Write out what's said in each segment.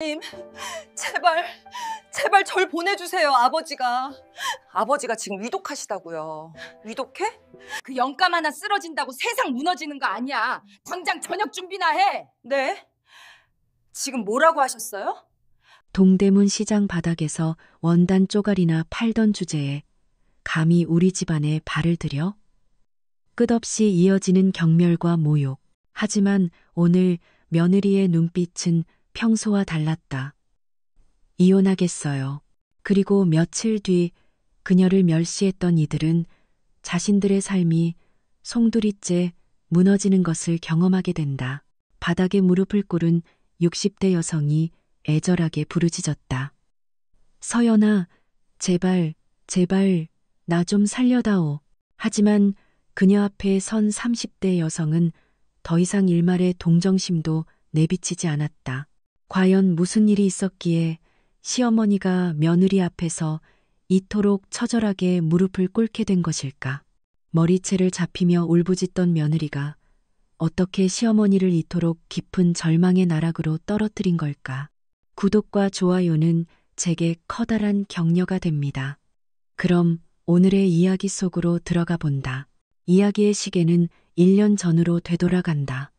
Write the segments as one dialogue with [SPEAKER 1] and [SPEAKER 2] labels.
[SPEAKER 1] 님, 제발 절 보내주세요, 아버지가. 아버지가 지금 위독하시다고요. 위독해?
[SPEAKER 2] 그 영감 하나 쓰러진다고 세상 무너지는 거 아니야. 당장 저녁 준비나 해.
[SPEAKER 1] 네? 지금 뭐라고 하셨어요?
[SPEAKER 3] 동대문 시장 바닥에서 원단 쪼가리나 팔던 주제에 감히 우리 집안에 발을 들여? 끝없이 이어지는 경멸과 모욕. 하지만 오늘 며느리의 눈빛은 평소와 달랐다. 이혼하겠어요. 그리고 며칠 뒤 그녀를 멸시했던 이들은 자신들의 삶이 송두리째 무너지는 것을 경험하게 된다. 바닥에 무릎을 꿇은 60대 여성이 애절하게 부르짖었다. 서연아, 제발 나 좀 살려다오. 하지만 그녀 앞에 선 30대 여성은 더 이상 일말의 동정심도 내비치지 않았다. 과연 무슨 일이 있었기에 시어머니가 며느리 앞에서 이토록 처절하게 무릎을 꿇게 된 것일까? 머리채를 잡히며 울부짖던 며느리가 어떻게 시어머니를 이토록 깊은 절망의 나락으로 떨어뜨린 걸까? 구독과 좋아요는 제게 커다란 격려가 됩니다. 그럼 오늘의 이야기 속으로 들어가 본다. 이야기의 시계는 1년 전으로 되돌아간다.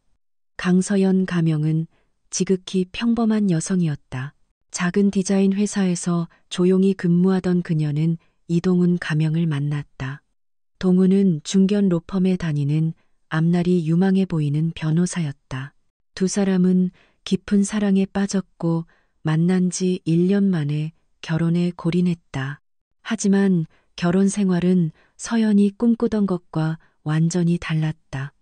[SPEAKER 3] 강서연 가명은 지극히 평범한 여성이었다. 작은 디자인 회사에서 조용히 근무하던 그녀는 이동훈 가명을 만났다. 동훈은 중견 로펌에 다니는 앞날이 유망해 보이는 변호사였다. 두 사람은 깊은 사랑에 빠졌고 만난 지 1년 만에 결혼에 골인했다. 하지만 결혼 생활은 서연이 꿈꾸던 것과 완전히 달랐다.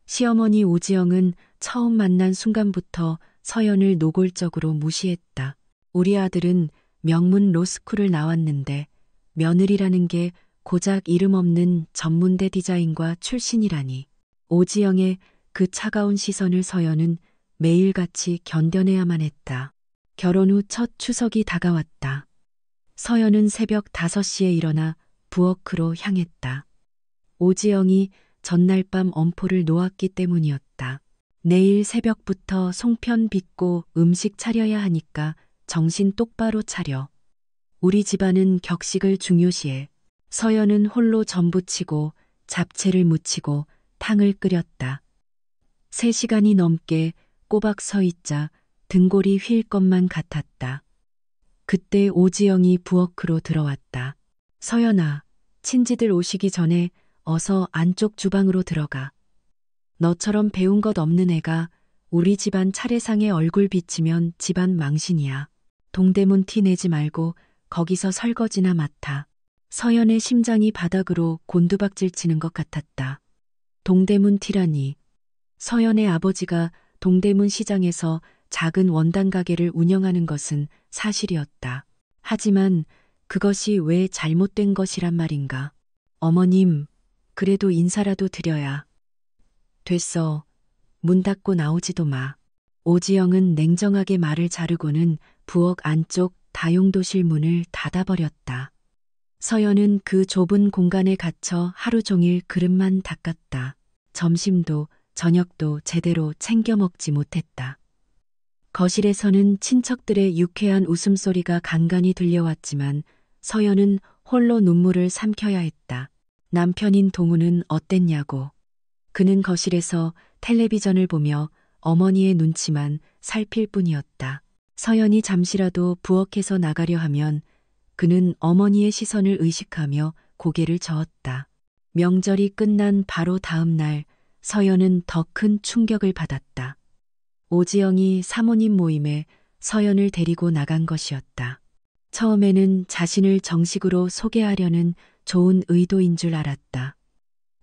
[SPEAKER 3] 시어머니 오지영은 처음 만난 순간부터 서연을 노골적으로 무시했다. 우리 아들은 명문 로스쿨을 나왔는데 며느리라는 게 고작 이름 없는 전문대 디자인과 출신이라니. 오지영의 그 차가운 시선을 서연은 매일같이 견뎌내야만 했다. 결혼 후 첫 추석이 다가왔다. 서연은 새벽 5시에 일어나 부엌으로 향했다. 오지영이 전날 밤 엄포를 놓았기 때문이었다. 내일 새벽부터 송편 빚고 음식 차려야 하니까 정신 똑바로 차려. 우리 집안은 격식을 중요시해. 서연은 홀로 전 부치고 잡채를 무치고 탕을 끓였다. 3시간이 넘게 꼬박 서 있자 등골이 휠 것만 같았다. 그때 오지영이 부엌으로 들어왔다. 서연아, 친지들 오시기 전에 어서 안쪽 주방으로 들어가. 너처럼 배운 것 없는 애가 우리 집안 차례상에 얼굴 비치면 집안 망신이야. 동대문 티 내지 말고 거기서 설거지나 맡아. 서연의 심장이 바닥으로 곤두박질 치는 것 같았다. 동대문 티라니. 서연의 아버지가 동대문 시장에서 작은 원단 가게를 운영하는 것은 사실이었다. 하지만 그것이 왜 잘못된 것이란 말인가? 어머님, 그래도 인사라도 드려야. 됐어. 문 닫고 나오지도 마. 오지영은 냉정하게 말을 자르고는 부엌 안쪽 다용도실 문을 닫아버렸다. 서연은 그 좁은 공간에 갇혀 하루 종일 그릇만 닦았다. 점심도 저녁도 제대로 챙겨 먹지 못했다. 거실에서는 친척들의 유쾌한 웃음소리가 간간히 들려왔지만 서연은 홀로 눈물을 삼켜야 했다. 남편인 동우는 어땠냐고. 그는 거실에서 텔레비전을 보며 어머니의 눈치만 살필 뿐이었다. 서연이 잠시라도 부엌에서 나가려 하면 그는 어머니의 시선을 의식하며 고개를 저었다. 명절이 끝난 바로 다음 날 서연은 더 큰 충격을 받았다. 오지영이 사모님 모임에 서연을 데리고 나간 것이었다. 처음에는 자신을 정식으로 소개하려는 좋은 의도인 줄 알았다.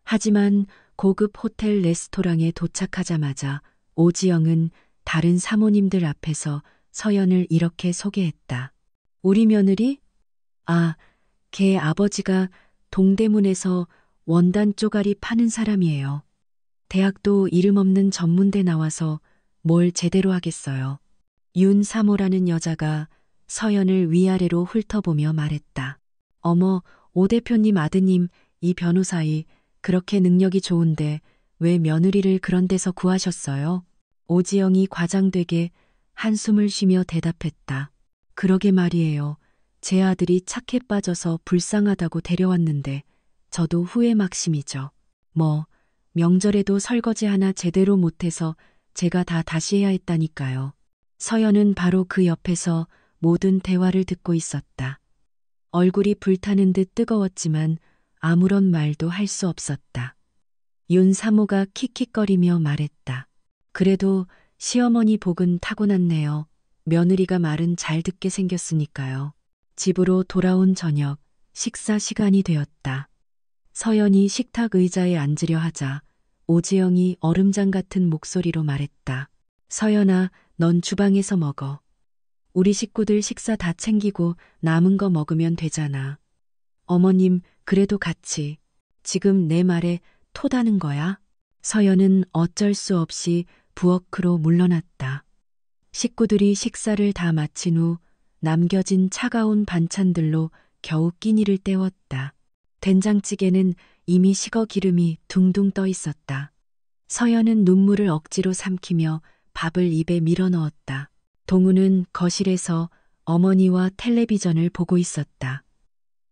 [SPEAKER 3] 하지만 고급 호텔 레스토랑에 도착하자마자 오지영은 다른 사모님들 앞에서 서연을 이렇게 소개했다. 우리 며느리? 아, 걔 아버지가 동대문에서 원단 쪼가리 파는 사람이에요. 대학도 이름 없는 전문대 나와서 뭘 제대로 하겠어요. 윤사모라는 여자가 서연을 위아래로 훑어보며 말했다. 어머, 오 대표님 아드님, 이 변호사이 그렇게 능력이 좋은데 왜 며느리를 그런 데서 구하셨어요? 오지영이 과장되게 한숨을 쉬며 대답했다. 그러게 말이에요. 제 아들이 착해 빠져서 불쌍하다고 데려왔는데 저도 후회 막심이죠. 뭐 명절에도 설거지 하나 제대로 못해서 제가 다 다시 해야 했다니까요. 서연은 바로 그 옆에서 모든 대화를 듣고 있었다. 얼굴이 불타는 듯 뜨거웠지만 아무런 말도 할 수 없었다. 윤 사모가 킥킥거리며 말했다. 그래도 시어머니 복은 타고났네요. 며느리가 말은 잘 듣게 생겼으니까요. 집으로 돌아온 저녁, 식사 시간이 되었다. 서연이 식탁 의자에 앉으려 하자 오지영이 얼음장 같은 목소리로 말했다. 서연아, 넌 주방에서 먹어. 우리 식구들 식사 다 챙기고 남은 거 먹으면 되잖아. 어머님, 그래도 같이. 지금 내 말에 토다는 거야? 서연은 어쩔 수 없이 부엌으로 물러났다. 식구들이 식사를 다 마친 후 남겨진 차가운 반찬들로 겨우 끼니를 때웠다. 된장찌개는 이미 식어 기름이 둥둥 떠 있었다. 서연은 눈물을 억지로 삼키며 밥을 입에 밀어 넣었다. 동우는 거실에서 어머니와 텔레비전을 보고 있었다.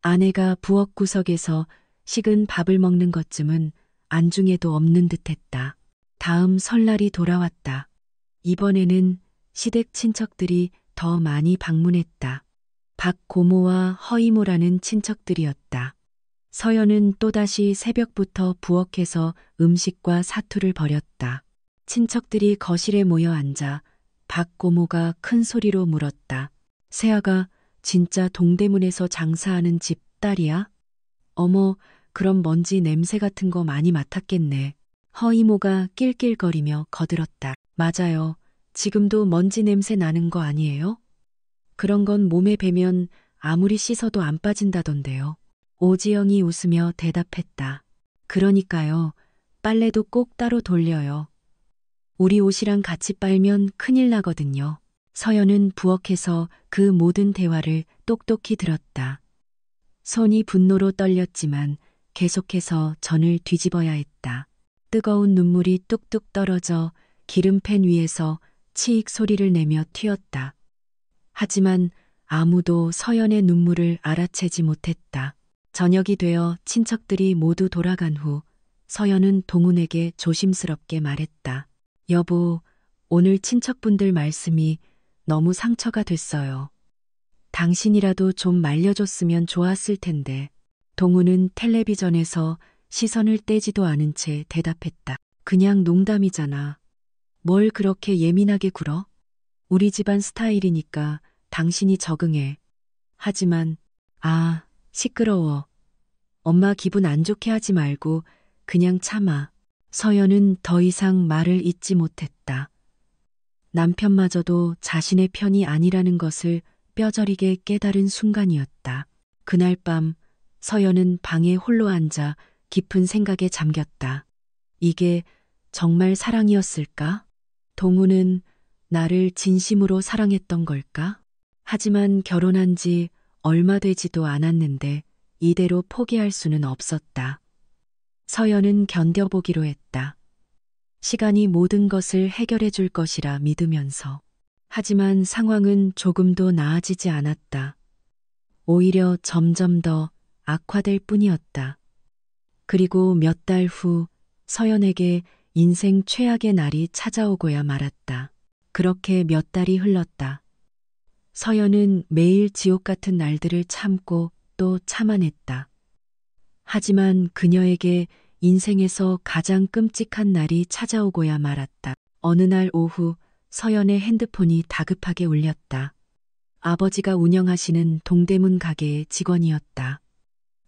[SPEAKER 3] 아내가 부엌 구석에서 식은 밥을 먹는 것쯤은 안중에도 없는 듯했다. 다음 설날이 돌아왔다. 이번에는 시댁 친척들이 더 많이 방문했다. 박고모와 허이모라는 친척들이었다. 서연은 또다시 새벽부터 부엌에서 음식과 사투를 벌였다. 친척들이 거실에 모여 앉아 박고모가 큰 소리로 물었다. 새아가 진짜 동대문에서 장사하는 집 딸이야? 어머, 그럼 먼지 냄새 같은 거 많이 맡았겠네. 허이모가 낄낄거리며 거들었다. 맞아요. 지금도 먼지 냄새 나는 거 아니에요? 그런 건 몸에 배면 아무리 씻어도 안 빠진다던데요. 오지영이 웃으며 대답했다. 그러니까요. 빨래도 꼭 따로 돌려요. 우리 옷이랑 같이 빨면 큰일 나거든요. 서연은 부엌에서 그 모든 대화를 똑똑히 들었다. 손이 분노로 떨렸지만 계속해서 전을 뒤집어야 했다. 뜨거운 눈물이 뚝뚝 떨어져 기름팬 위에서 치익 소리를 내며 튀었다. 하지만 아무도 서연의 눈물을 알아채지 못했다. 저녁이 되어 친척들이 모두 돌아간 후 서연은 동훈에게 조심스럽게 말했다. 여보, 오늘 친척분들 말씀이 너무 상처가 됐어요. 당신이라도 좀 말려줬으면 좋았을 텐데. 동훈은 텔레비전에서 시선을 떼지도 않은 채 대답했다. 그냥 농담이잖아. 뭘 그렇게 예민하게 굴어? 우리 집안 스타일이니까 당신이 적응해. 하지만, 시끄러워. 엄마 기분 안 좋게 하지 말고 그냥 참아. 서연은 더 이상 말을 잇지 못했다. 남편마저도 자신의 편이 아니라는 것을 뼈저리게 깨달은 순간이었다. 그날 밤 서연은 방에 홀로 앉아 깊은 생각에 잠겼다. 이게 정말 사랑이었을까? 동우는 나를 진심으로 사랑했던 걸까? 하지만 결혼한 지 얼마 되지도 않았는데 이대로 포기할 수는 없었다. 서연은 견뎌보기로 했다. 시간이 모든 것을 해결해 줄 것이라 믿으면서. 하지만 상황은 조금도 나아지지 않았다. 오히려 점점 더 악화될 뿐이었다. 그리고 몇 달 후 서연에게 인생 최악의 날이 찾아오고야 말았다. 그렇게 몇 달이 흘렀다. 서연은 매일 지옥 같은 날들을 참고 또 참아냈다. 하지만 그녀에게 인생에서 가장 끔찍한 날이 찾아오고야 말았다. 어느 날 오후 서연의 핸드폰이 다급하게 울렸다. 아버지가 운영하시는 동대문 가게의 직원이었다.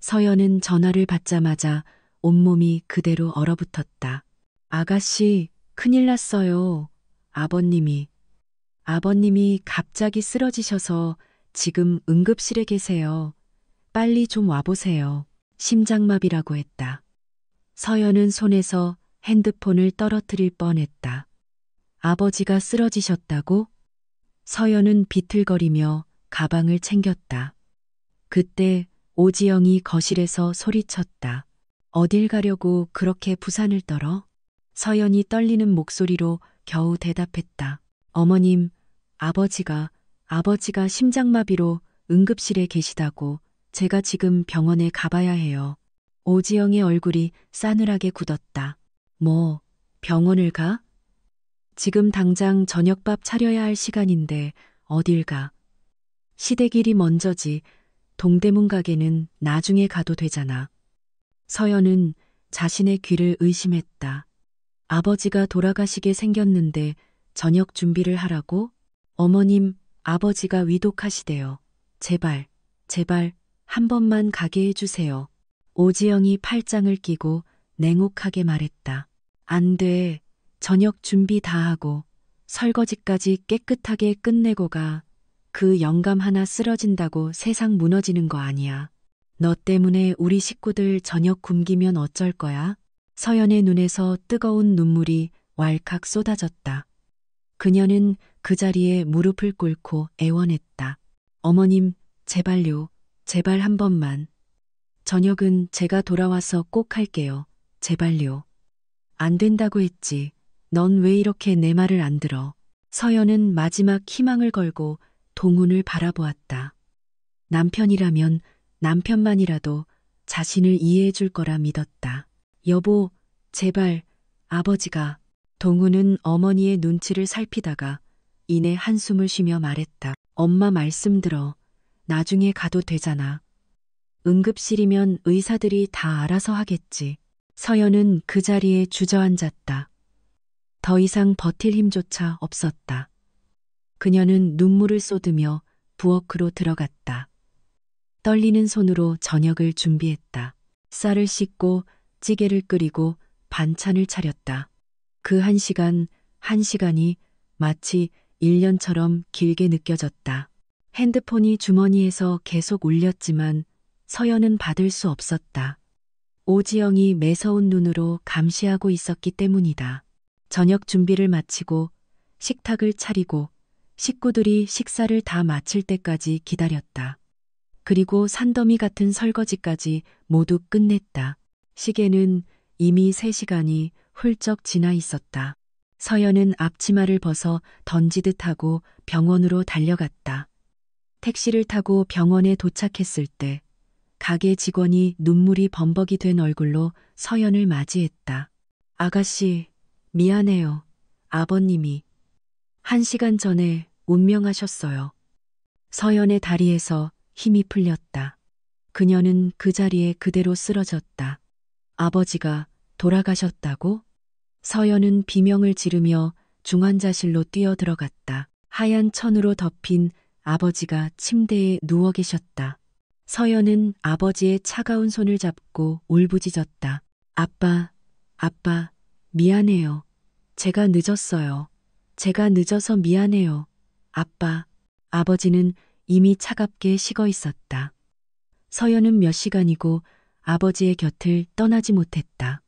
[SPEAKER 3] 서연은 전화를 받자마자 온몸이 그대로 얼어붙었다. 아가씨, 큰일 났어요. 아버님이 갑자기 쓰러지셔서 지금 응급실에 계세요. 빨리 좀 와보세요. 심장마비라고 했다. 서연은 손에서 핸드폰을 떨어뜨릴 뻔했다. 아버지가 쓰러지셨다고? 서연은 비틀거리며 가방을 챙겼다. 그때 오지영이 거실에서 소리쳤다. 어딜 가려고 그렇게 부산을 떨어? 서연이 떨리는 목소리로 겨우 대답했다. 어머님, 아버지가 심장마비로 응급실에 계시다고. 제가 지금 병원에 가봐야 해요. 오지영의 얼굴이 싸늘하게 굳었다. 뭐, 병원을 가? 지금 당장 저녁밥 차려야 할 시간인데 어딜 가? 시댁일이 먼저지. 동대문 가게는 나중에 가도 되잖아. 서연은 자신의 귀를 의심했다. 아버지가 돌아가시게 생겼는데 저녁 준비를 하라고? 어머님, 아버지가 위독하시대요. 제발 한 번만 가게 해주세요. 오지영이 팔짱을 끼고 냉혹하게 말했다. 안 돼. 저녁 준비 다 하고 설거지까지 깨끗하게 끝내고 가. 그 영감 하나 쓰러진다고 세상 무너지는 거 아니야. 너 때문에 우리 식구들 저녁 굶기면 어쩔 거야? 서연의 눈에서 뜨거운 눈물이 왈칵 쏟아졌다. 그녀는 그 자리에 무릎을 꿇고 애원했다. 어머님, 제발요. 제발 한 번만. 저녁은 제가 돌아와서 꼭 할게요. 제발요. 안 된다고 했지. 넌 왜 이렇게 내 말을 안 들어? 서연은 마지막 희망을 걸고 동훈을 바라보았다. 남편이라면 남편만이라도 자신을 이해해 줄 거라 믿었다. 여보, 제발, 아버지가. 동훈은 어머니의 눈치를 살피다가 이내 한숨을 쉬며 말했다. 엄마 말씀 들어. 나중에 가도 되잖아. 응급실이면 의사들이 다 알아서 하겠지. 서연은 그 자리에 주저앉았다. 더 이상 버틸 힘조차 없었다. 그녀는 눈물을 쏟으며 부엌으로 들어갔다. 떨리는 손으로 저녁을 준비했다. 쌀을 씻고 찌개를 끓이고 반찬을 차렸다. 그 한 시간이 마치 1년처럼 길게 느껴졌다. 핸드폰이 주머니에서 계속 울렸지만 서연은 받을 수 없었다. 오지영이 매서운 눈으로 감시하고 있었기 때문이다. 저녁 준비를 마치고 식탁을 차리고 식구들이 식사를 다 마칠 때까지 기다렸다. 그리고 산더미 같은 설거지까지 모두 끝냈다. 시계는 이미 3시간이 훌쩍 지나 있었다. 서연은 앞치마를 벗어 던지듯 하고 병원으로 달려갔다. 택시를 타고 병원에 도착했을 때 가게 직원이 눈물이 범벅이 된 얼굴로 서연을 맞이했다. 아가씨, 미안해요. 아버님이 1시간 전에 운명하셨어요. 서연의 다리에서 힘이 풀렸다. 그녀는 그 자리에 그대로 쓰러졌다. 아버지가 돌아가셨다고? 서연은 비명을 지르며 중환자실로 뛰어들어갔다. 하얀 천으로 덮인 아버지가 침대에 누워 계셨다. 서연은 아버지의 차가운 손을 잡고 울부짖었다. 아빠, 미안해요. 제가 늦었어요. 제가 늦어서 미안해요. 아빠. 아버지는 이미 차갑게 식어 있었다. 서연은 몇 시간이고 아버지의 곁을 떠나지 못했다.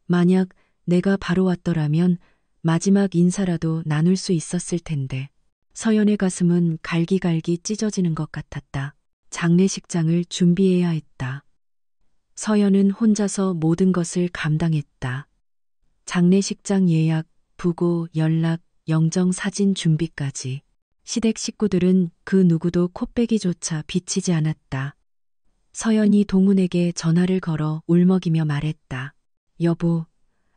[SPEAKER 3] 만약 내가 바로 왔더라면 마지막 인사라도 나눌 수 있었을 텐데. 서연의 가슴은 갈기갈기 찢어지는 것 같았다. 장례식장을 준비해야 했다. 서연은 혼자서 모든 것을 감당했다. 장례식장 예약, 부고, 연락, 영정 사진 준비까지. 시댁 식구들은 그 누구도 코빼기조차 비치지 않았다. 서연이 동훈에게 전화를 걸어 울먹이며 말했다. 여보,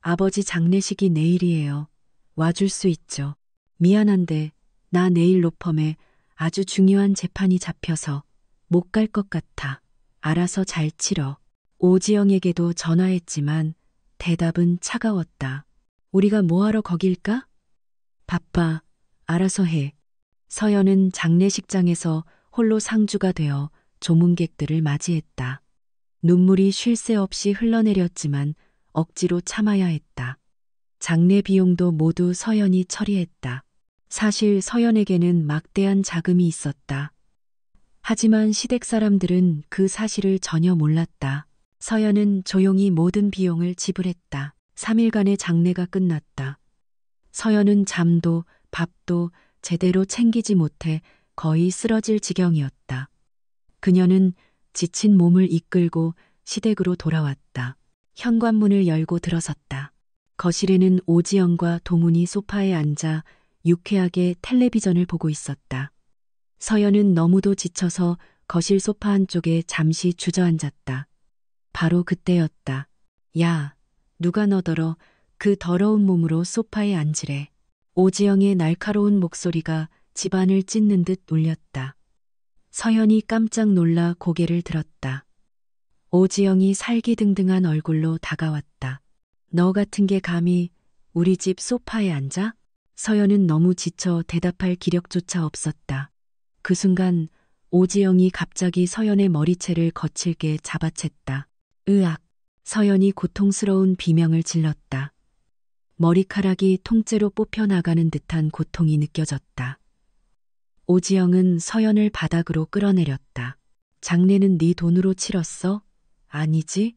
[SPEAKER 3] 아버지 장례식이 내일이에요. 와줄 수 있죠. 미안한데 나 내일 로펌에 아주 중요한 재판이 잡혀서 못 갈 것 같아. 알아서 잘 치러. 오지영에게도 전화했지만 대답은 차가웠다. 우리가 뭐하러 거길까? 바빠. 알아서 해. 서연은 장례식장에서 홀로 상주가 되어 조문객들을 맞이했다. 눈물이 쉴 새 없이 흘러내렸지만 억지로 참아야 했다. 장례 비용도 모두 서연이 처리했다. 사실 서연에게는 막대한 자금이 있었다. 하지만 시댁 사람들은 그 사실을 전혀 몰랐다. 서연은 조용히 모든 비용을 지불했다. 3일간의 장례가 끝났다. 서연은 잠도 밥도 제대로 챙기지 못해 거의 쓰러질 지경이었다. 그녀는 지친 몸을 이끌고 시댁으로 돌아왔다. 현관문을 열고 들어섰다. 거실에는 오지영과 동훈이 소파에 앉아 유쾌하게 텔레비전을 보고 있었다. 서연은 너무도 지쳐서 거실 소파 한쪽에 잠시 주저앉았다. 바로 그때였다. 야, 누가 너더러 그 더러운 몸으로 소파에 앉으래. 오지영의 날카로운 목소리가 집안을 찢는 듯 울렸다. 서연이 깜짝 놀라 고개를 들었다. 오지영이 살기등등한 얼굴로 다가왔다. 너 같은 게 감히 우리 집 소파에 앉아? 서연은 너무 지쳐 대답할 기력조차 없었다. 그 순간 오지영이 갑자기 서연의 머리채를 거칠게 잡아챘다. 으악! 서연이 고통스러운 비명을 질렀다. 머리카락이 통째로 뽑혀나가는 듯한 고통이 느껴졌다. 오지영은 서연을 바닥으로 끌어내렸다. 장례는 네 돈으로 치렀어? 아니지?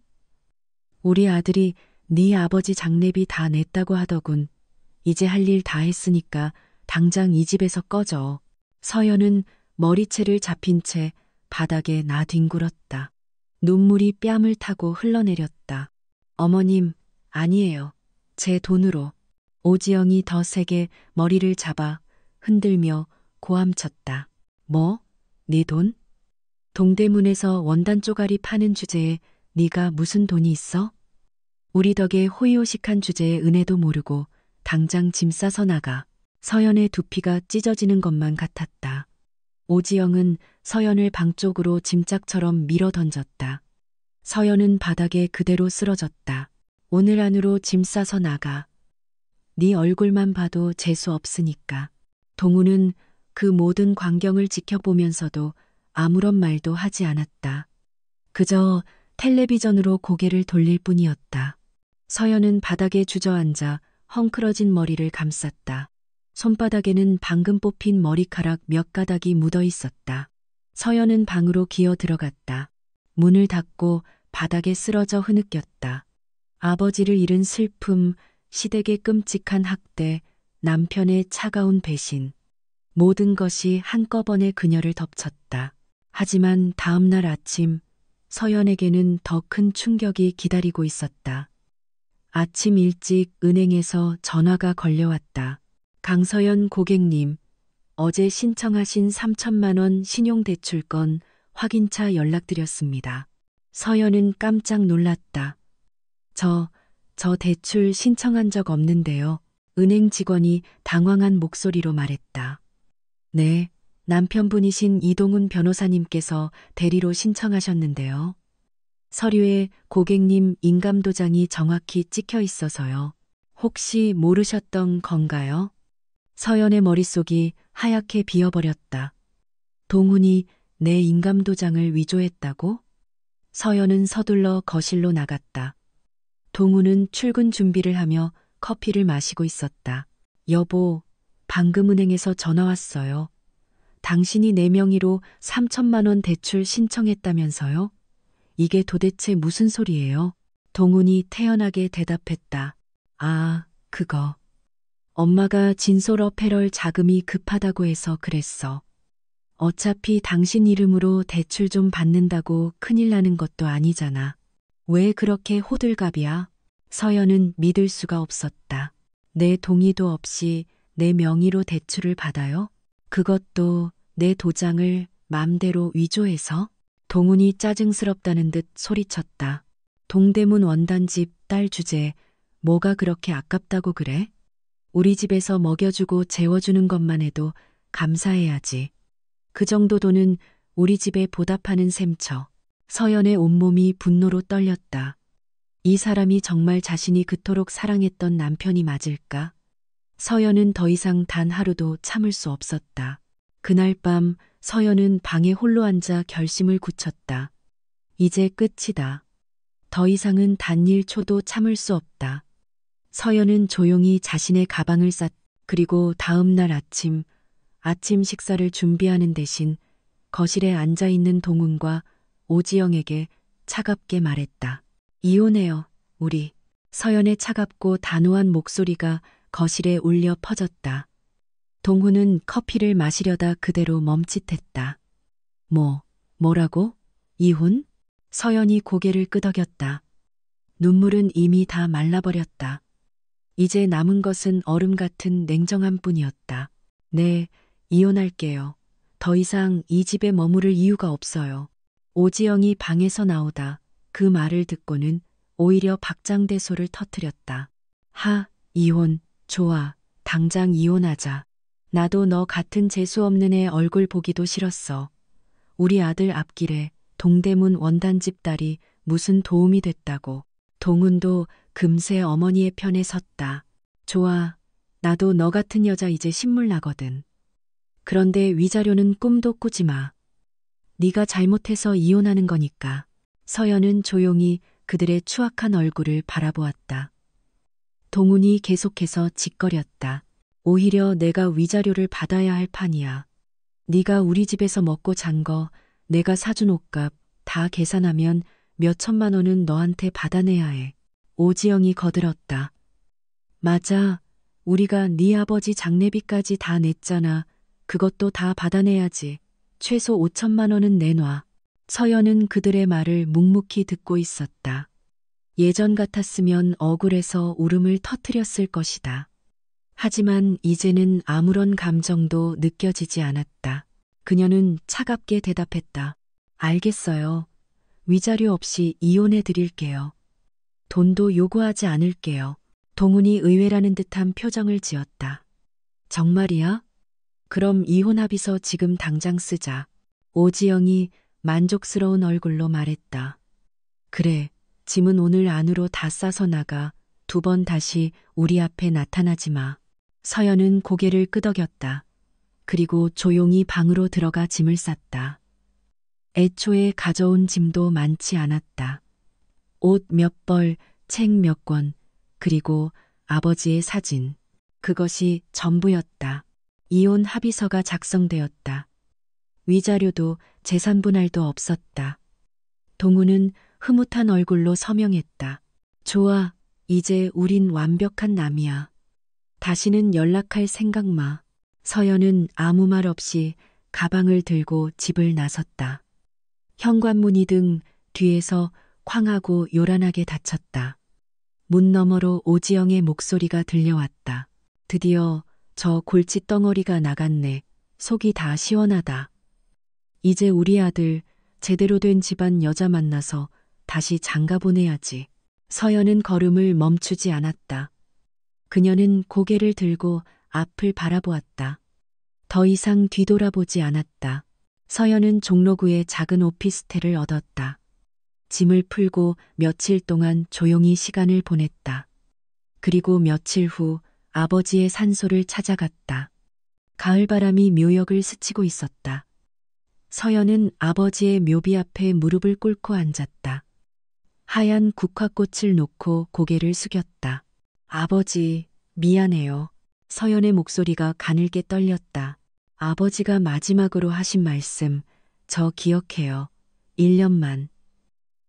[SPEAKER 3] 우리 아들이 네 아버지 장례비 다 냈다고 하더군. 이제 할 일 다 했으니까 당장 이 집에서 꺼져. 서연은 머리채를 잡힌 채 바닥에 나뒹굴었다. 눈물이 뺨을 타고 흘러내렸다. 어머님, 아니에요. 제 돈으로. 오지영이 더 세게 머리를 잡아 흔들며 고함쳤다. 뭐? 네 돈? 동대문에서 원단 쪼가리 파는 주제에 네가 무슨 돈이 있어? 우리 덕에 호의호식한 주제에 은혜도 모르고 당장 짐 싸서 나가. 서연의 두피가 찢어지는 것만 같았다. 오지영은 서연을 방 쪽으로 짐짝처럼 밀어 던졌다. 서연은 바닥에 그대로 쓰러졌다. 오늘 안으로 짐 싸서 나가. 네 얼굴만 봐도 재수 없으니까. 동우는 그 모든 광경을 지켜보면서도 아무런 말도 하지 않았다. 그저 텔레비전으로 고개를 돌릴 뿐이었다. 서연은 바닥에 주저앉아 헝클어진 머리를 감쌌다. 손바닥에는 방금 뽑힌 머리카락 몇 가닥이 묻어 있었다. 서연은 방으로 기어 들어갔다. 문을 닫고 바닥에 쓰러져 흐느꼈다. 아버지를 잃은 슬픔, 시댁의 끔찍한 학대, 남편의 차가운 배신. 모든 것이 한꺼번에 그녀를 덮쳤다. 하지만 다음 날 아침, 서연에게는 더 큰 충격이 기다리고 있었다. 아침 일찍 은행에서 전화가 걸려왔다. 강서연 고객님, 어제 신청하신 3천만 원 신용대출건 확인차 연락드렸습니다. 서연은 깜짝 놀랐다. 저 대출 신청한 적 없는데요. 은행 직원이 당황한 목소리로 말했다. 네, 남편분이신 이동훈 변호사님께서 대리로 신청하셨는데요. 서류에 고객님 인감도장이 정확히 찍혀 있어서요. 혹시 모르셨던 건가요? 서연의 머릿속이 하얗게 비어버렸다. 동훈이 내 인감도장을 위조했다고? 서연은 서둘러 거실로 나갔다. 동훈은 출근 준비를 하며 커피를 마시고 있었다. 여보, 방금 은행에서 전화 왔어요. 당신이 내 명의로 3천만 원 대출 신청했다면서요? 이게 도대체 무슨 소리예요? 동훈이 태연하게 대답했다. 아, 그거. 엄마가 진솔어패럴 자금이 급하다고 해서 그랬어. 어차피 당신 이름으로 대출 좀 받는다고 큰일 나는 것도 아니잖아. 왜 그렇게 호들갑이야? 서연은 믿을 수가 없었다. 내 동의도 없이 내 명의로 대출을 받아요? 그것도 내 도장을 맘대로 위조해서? 동훈이 짜증스럽다는 듯 소리쳤다. 동대문 원단집 딸 주제 뭐가 그렇게 아깝다고 그래? 우리 집에서 먹여주고 재워주는 것만 해도 감사해야지. 그 정도 돈은 우리 집에 보답하는 셈쳐. 서연의 온몸이 분노로 떨렸다. 이 사람이 정말 자신이 그토록 사랑했던 남편이 맞을까? 서연은 더 이상 단 하루도 참을 수 없었다. 그날 밤 서연은 방에 홀로 앉아 결심을 굳혔다. 이제 끝이다. 더 이상은 단 1초도 참을 수 없다. 서연은 조용히 자신의 가방을 그리고 다음 날 아침 식사를 준비하는 대신 거실에 앉아있는 동훈과 오지영에게 차갑게 말했다. 이혼해요, 우리. 서연의 차갑고 단호한 목소리가 거실에 울려 퍼졌다. 동훈은 커피를 마시려다 그대로 멈칫했다. 뭐라고? 이혼? 서연이 고개를 끄덕였다. 눈물은 이미 다 말라버렸다. 이제 남은 것은 얼음 같은 냉정함 뿐이었다. 네, 이혼할게요. 더 이상 이 집에 머무를 이유가 없어요. 오지영이 방에서 나오다 그 말을 듣고는 오히려 박장대소를 터뜨렸다. 이혼, 좋아. 당장 이혼하자. 나도 너 같은 재수 없는 애 얼굴 보기도 싫었어. 우리 아들 앞길에 동대문 원단집 딸이 무슨 도움이 됐다고. 동훈도 금세 어머니의 편에 섰다. 좋아. 나도 너 같은 여자 이제 신물 나거든. 그런데 위자료는 꿈도 꾸지 마. 네가 잘못해서 이혼하는 거니까. 서연은 조용히 그들의 추악한 얼굴을 바라보았다. 동훈이 계속해서 짓거렸다. 오히려 내가 위자료를 받아야 할 판이야. 네가 우리 집에서 먹고 잔 거, 내가 사준 옷값 다 계산하면 몇 천만 원은 너한테 받아내야 해. 오지영이 거들었다. 맞아. 우리가 네 아버지 장례비까지 다 냈잖아. 그것도 다 받아내야지. 최소 5천만 원은 내놔. 서연은 그들의 말을 묵묵히 듣고 있었다. 예전 같았으면 억울해서 울음을 터뜨렸을 것이다. 하지만 이제는 아무런 감정도 느껴지지 않았다. 그녀는 차갑게 대답했다. 알겠어요. 위자료 없이 이혼해 드릴게요. 돈도 요구하지 않을게요. 동훈이 의외라는 듯한 표정을 지었다. 정말이야? 그럼 이혼 합의서 지금 당장 쓰자. 오지영이 만족스러운 얼굴로 말했다. 그래, 짐은 오늘 안으로 다 싸서 나가. 2번 다시 우리 앞에 나타나지 마. 서연은 고개를 끄덕였다. 그리고 조용히 방으로 들어가 짐을 쌌다. 애초에 가져온 짐도 많지 않았다. 옷 몇 벌, 책 몇 권, 그리고 아버지의 사진. 그것이 전부였다. 이혼 합의서가 작성되었다. 위자료도 재산분할도 없었다. 동우는 흐뭇한 얼굴로 서명했다. 좋아, 이제 우린 완벽한 남이야. 다시는 연락할 생각 마. 서연은 아무 말 없이 가방을 들고 집을 나섰다. 현관문이 등 뒤에서 쾅하고 요란하게 닫혔다. 문 너머로 오지영의 목소리가 들려왔다. 드디어 저 골칫덩어리가 나갔네. 속이 다 시원하다. 이제 우리 아들 제대로 된 집안 여자 만나서 다시 장가 보내야지. 서연은 걸음을 멈추지 않았다. 그녀는 고개를 들고 앞을 바라보았다. 더 이상 뒤돌아보지 않았다. 서연은 종로구의 작은 오피스텔을 얻었다. 짐을 풀고 며칠 동안 조용히 시간을 보냈다. 그리고 며칠 후 아버지의 산소를 찾아갔다. 가을바람이 묘역을 스치고 있었다. 서연은 아버지의 묘비 앞에 무릎을 꿇고 앉았다. 하얀 국화꽃을 놓고 고개를 숙였다. 아버지, 미안해요. 서연의 목소리가 가늘게 떨렸다. 아버지가 마지막으로 하신 말씀, 저 기억해요. 1년만.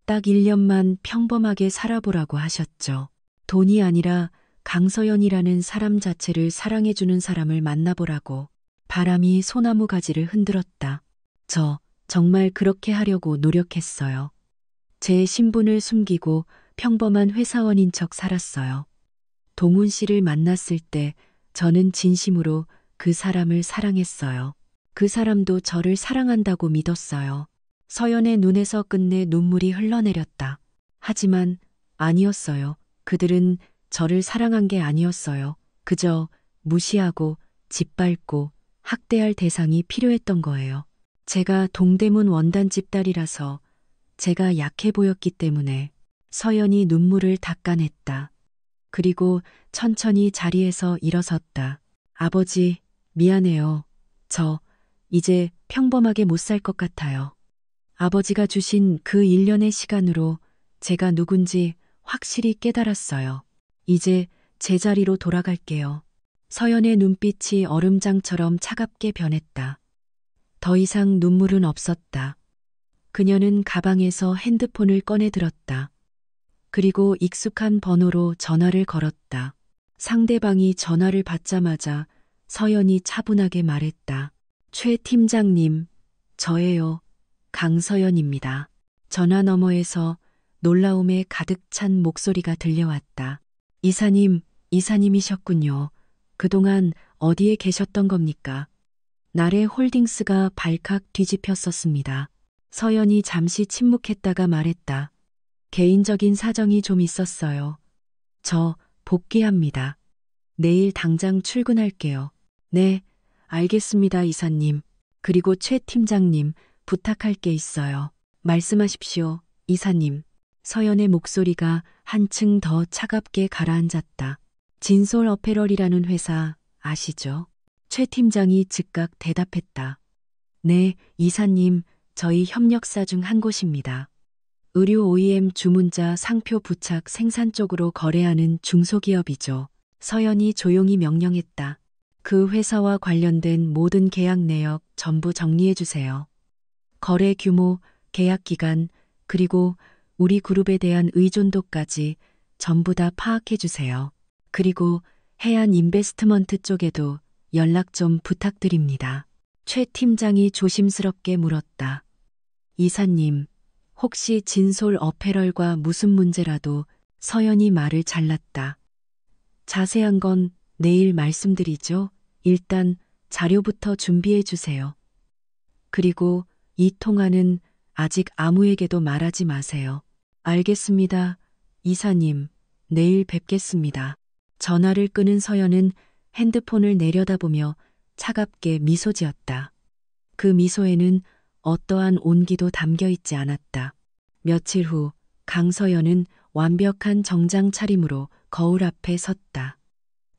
[SPEAKER 3] 딱 1년만 평범하게 살아보라고 하셨죠. 돈이 아니라 강서연이라는 사람 자체를 사랑해주는 사람을 만나보라고. 바람이 소나무 가지를 흔들었다. 저 정말 그렇게 하려고 노력했어요. 제 신분을 숨기고 평범한 회사원인 척 살았어요. 동훈 씨를 만났을 때 저는 진심으로 그 사람을 사랑했어요. 그 사람도 저를 사랑한다고 믿었어요. 서연의 눈에서 끝내 눈물이 흘러내렸다. 하지만 아니었어요. 그들은 저를 사랑한 게 아니었어요. 그저 무시하고 짓밟고 학대할 대상이 필요했던 거예요. 제가 동대문 원단집 딸이라서 제가 약해 보였기 때문에. 서연이 눈물을 닦아냈다. 그리고 천천히 자리에서 일어섰다. 아버지, 미안해요. 저 이제 평범하게 못 살 것 같아요. 아버지가 주신 그 1년의 시간으로 제가 누군지 확실히 깨달았어요. 이제 제자리로 돌아갈게요. 서연의 눈빛이 얼음장처럼 차갑게 변했다. 더 이상 눈물은 없었다. 그녀는 가방에서 핸드폰을 꺼내 들었다. 그리고 익숙한 번호로 전화를 걸었다. 상대방이 전화를 받자마자 서연이 차분하게 말했다. 최 팀장님, 저예요. 강서연입니다. 전화 너머에서 놀라움에 가득 찬 목소리가 들려왔다. 이사님, 이사님이셨군요. 그동안 어디에 계셨던 겁니까? 나래 홀딩스가 발칵 뒤집혔었습니다. 서연이 잠시 침묵했다가 말했다. 개인적인 사정이 좀 있었어요. 저 복귀합니다. 내일 당장 출근할게요. 네, 알겠습니다, 이사님. 그리고 최 팀장님, 부탁할 게 있어요. 말씀하십시오, 이사님. 서연의 목소리가 한층 더 차갑게 가라앉았다. 진솔 어페럴이라는 회사 아시죠? 최 팀장이 즉각 대답했다. 네, 이사님, 저희 협력사 중 한 곳입니다. 의류 OEM 주문자 상표 부착 생산 쪽으로 거래하는 중소기업이죠. 서연이 조용히 명령했다. 그 회사와 관련된 모든 계약 내역 전부 정리해 주세요. 거래 규모, 계약 기간, 그리고 우리 그룹에 대한 의존도까지 전부 다 파악해 주세요. 그리고 해안 인베스트먼트 쪽에도 연락 좀 부탁드립니다. 최 팀장이 조심스럽게 물었다. 이사님, 혹시 진솔 어페럴과 무슨 문제라도? 서연이 말을 잘랐다. 자세한 건 내일 말씀드리죠. 일단 자료부터 준비해 주세요. 그리고 이 통화는 아직 아무에게도 말하지 마세요. 알겠습니다. 이사님, 내일 뵙겠습니다. 전화를 끊은 서연은 핸드폰을 내려다보며 차갑게 미소 지었다. 그 미소에는 어떠한 온기도 담겨 있지 않았다. 며칠 후 강서연은 완벽한 정장 차림으로 거울 앞에 섰다.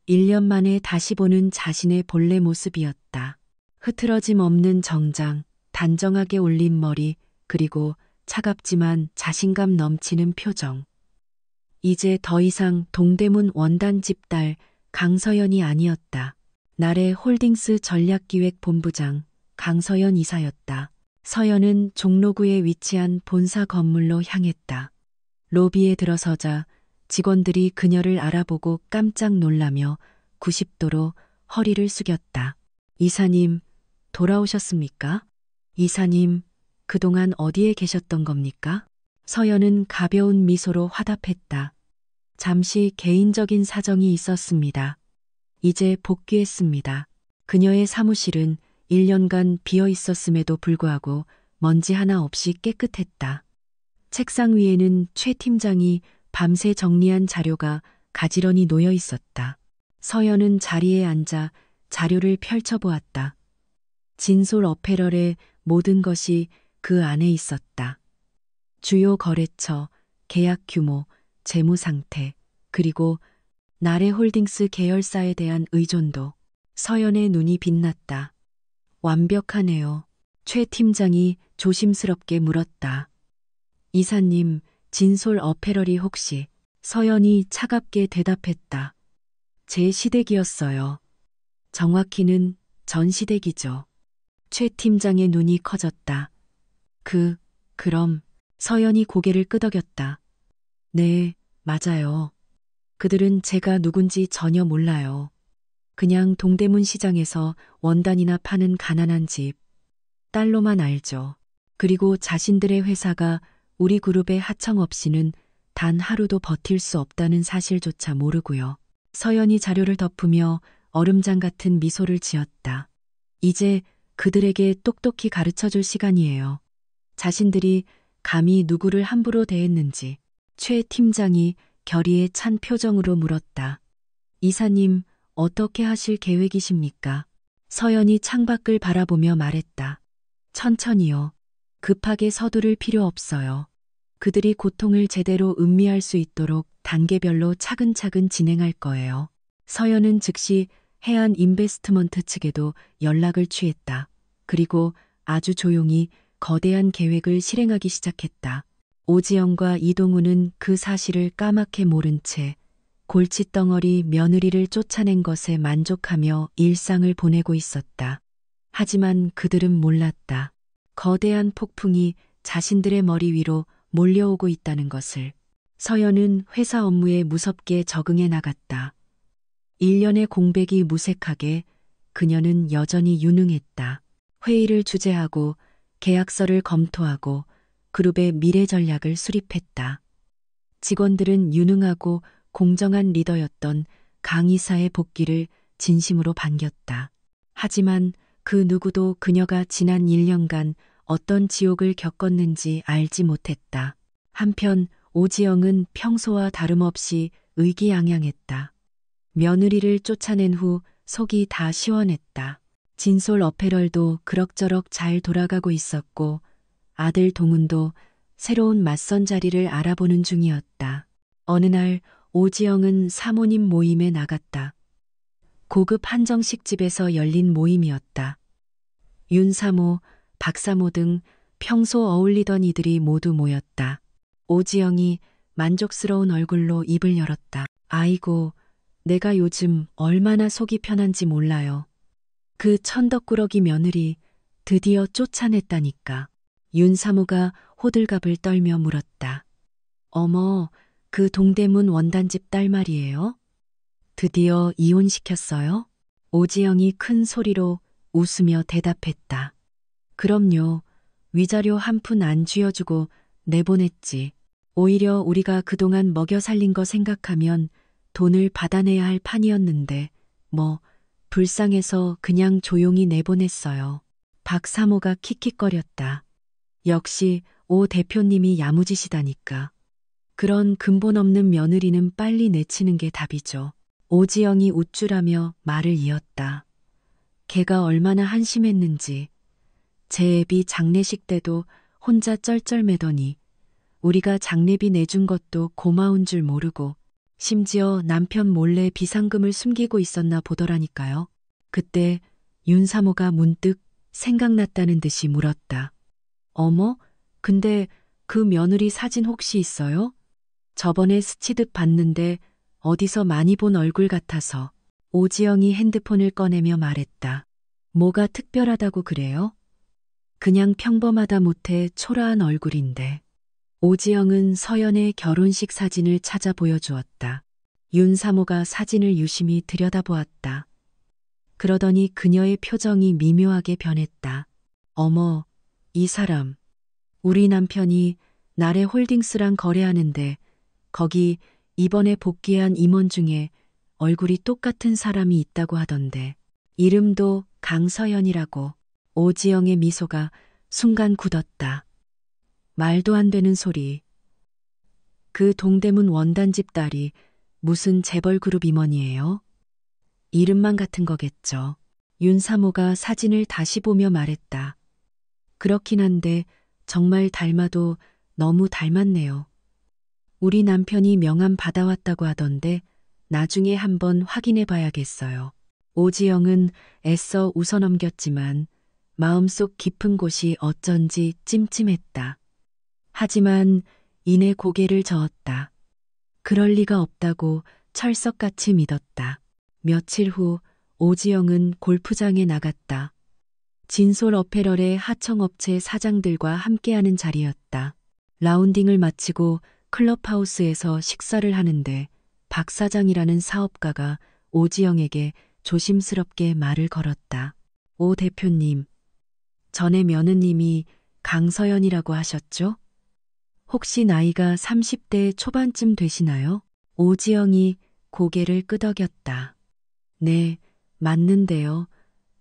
[SPEAKER 3] 1년 만에 다시 보는 자신의 본래 모습이었다. 흐트러짐 없는 정장, 단정하게 올린 머리, 그리고 차갑지만 자신감 넘치는 표정. 이제 더 이상 동대문 원단집 딸 강서연이 아니었다. 나래 홀딩스 전략기획본부장 강서연 이사였다. 서연은 종로구에 위치한 본사 건물로 향했다. 로비에 들어서자 직원들이 그녀를 알아보고 깜짝 놀라며 90도로 허리를 숙였다. 이사님, 돌아오셨습니까? 이사님, 그동안 어디에 계셨던 겁니까? 서연은 가벼운 미소로 화답했다. 잠시 개인적인 사정이 있었습니다. 이제 복귀했습니다. 그녀의 사무실은 1년간 비어 있었음에도 불구하고 먼지 하나 없이 깨끗했다. 책상 위에는 최 팀장이 밤새 정리한 자료가 가지런히 놓여 있었다. 서연은 자리에 앉아 자료를 펼쳐보았다. 진솔 어페럴의 모든 것이 그 안에 있었다. 주요 거래처, 계약 규모, 재무 상태, 그리고 나래 홀딩스 계열사에 대한 의존도. 서연의 눈이 빛났다. 완벽하네요. 최 팀장이 조심스럽게 물었다. 이사님, 진솔 어페럴이 혹시? 서연이 차갑게 대답했다. 제 시댁이었어요. 정확히는 전 시댁이죠. 최 팀장의 눈이 커졌다. 그럼 서연이 고개를 끄덕였다. 네, 맞아요. 그들은 제가 누군지 전혀 몰라요. 그냥 동대문 시장에서 원단이나 파는 가난한 집. 딸로만 알죠. 그리고 자신들의 회사가 우리 그룹의 하청 없이는 단 하루도 버틸 수 없다는 사실조차 모르고요. 서연이 자료를 덮으며 얼음장 같은 미소를 지었다. 이제 그들에게 똑똑히 가르쳐줄 시간이에요. 자신들이 감히 누구를 함부로 대했는지. 최 팀장이 결의에 찬 표정으로 물었다. 이사님, 어떻게 하실 계획이십니까? 서연이 창밖을 바라보며 말했다. 천천히요. 급하게 서두를 필요 없어요. 그들이 고통을 제대로 음미할 수 있도록 단계별로 차근차근 진행할 거예요. 서연은 즉시 해안 인베스트먼트 측에도 연락을 취했다. 그리고 아주 조용히 거대한 계획을 실행하기 시작했다. 오지영과 이동우는 그 사실을 까맣게 모른 채 골칫덩어리 며느리를 쫓아낸 것에 만족하며 일상을 보내고 있었다. 하지만 그들은 몰랐다. 거대한 폭풍이 자신들의 머리 위로 몰려오고 있다는 것을. 서연은 회사 업무에 무섭게 적응해 나갔다. 1년의 공백이 무색하게 그녀는 여전히 유능했다. 회의를 주재하고 계약서를 검토하고 그룹의 미래 전략을 수립했다. 직원들은 유능하고 공정한 리더였던 강 이사의 복귀를 진심으로 반겼다. 하지만 그 누구도 그녀가 지난 1년간 어떤 지옥을 겪었는지 알지 못했다. 한편 오지영은 평소와 다름없이 의기양양했다. 며느리를 쫓아낸 후 속이 다 시원했다. 진솔 어페럴도 그럭저럭 잘 돌아가고 있었고 아들 동훈도 새로운 맞선 자리를 알아보는 중이었다. 어느 날 오지영은 사모님 모임에 나갔다. 고급 한정식 집에서 열린 모임이었다. 윤사모, 박사모 등 평소 어울리던 이들이 모두 모였다. 오지영이 만족스러운 얼굴로 입을 열었다. 아이고, 내가 요즘 얼마나 속이 편한지 몰라요. 그 천덕꾸러기 며느리 드디어 쫓아냈다니까. 윤사모가 호들갑을 떨며 물었다. 어머, 그 동대문 원단집 딸 말이에요? 드디어 이혼시켰어요? 오지영이 큰 소리로 웃으며 대답했다. 그럼요. 위자료 한 푼 안 쥐어주고 내보냈지. 오히려 우리가 그동안 먹여 살린 거 생각하면 돈을 받아내야 할 판이었는데 불쌍해서 그냥 조용히 내보냈어요. 박사모가 킥킥거렸다. 역시 오 대표님이 야무지시다니까. 그런 근본 없는 며느리는 빨리 내치는 게 답이죠. 오지영이 우쭐하며 말을 이었다. 걔가 얼마나 한심했는지. 제 애비 장례식 때도 혼자 쩔쩔매더니 우리가 장례비 내준 것도 고마운 줄 모르고 심지어 남편 몰래 비상금을 숨기고 있었나 보더라니까요. 그때 윤사모가 문득 생각났다는 듯이 물었다. 어머, 근데 그 며느리 사진 혹시 있어요? 저번에 스치듯 봤는데 어디서 많이 본 얼굴 같아서. 오지영이 핸드폰을 꺼내며 말했다. 뭐가 특별하다고 그래요? 그냥 평범하다 못해 초라한 얼굴인데. 오지영은 서연의 결혼식 사진을 찾아 보여주었다. 윤사모가 사진을 유심히 들여다보았다. 그러더니 그녀의 표정이 미묘하게 변했다. 어머, 이 사람. 우리 남편이 나래 홀딩스랑 거래하는데 거기 이번에 복귀한 임원 중에 얼굴이 똑같은 사람이 있다고 하던데. 이름도 강서연이라고. 오지영의 미소가 순간 굳었다. 말도 안 되는 소리. 그 동대문 원단집 딸이 무슨 재벌 그룹 임원이에요? 이름만 같은 거겠죠. 윤사모가 사진을 다시 보며 말했다. 그렇긴 한데 정말 닮아도 너무 닮았네요. 우리 남편이 명함 받아왔다고 하던데 나중에 한번 확인해 봐야겠어요. 오지영은 애써 웃어넘겼지만 마음속 깊은 곳이 어쩐지 찜찜했다. 하지만 이내 고개를 저었다. 그럴 리가 없다고 철석같이 믿었다. 며칠 후 오지영은 골프장에 나갔다. 진솔 어페럴의 하청업체 사장들과 함께하는 자리였다. 라운딩을 마치고 클럽하우스에서 식사를 하는데 박 사장이라는 사업가가 오지영에게 조심스럽게 말을 걸었다. 오 대표님, 전에 며느님이 강서연이라고 하셨죠? 혹시 나이가 30대 초반쯤 되시나요? 오지영이 고개를 끄덕였다. 네, 맞는데요.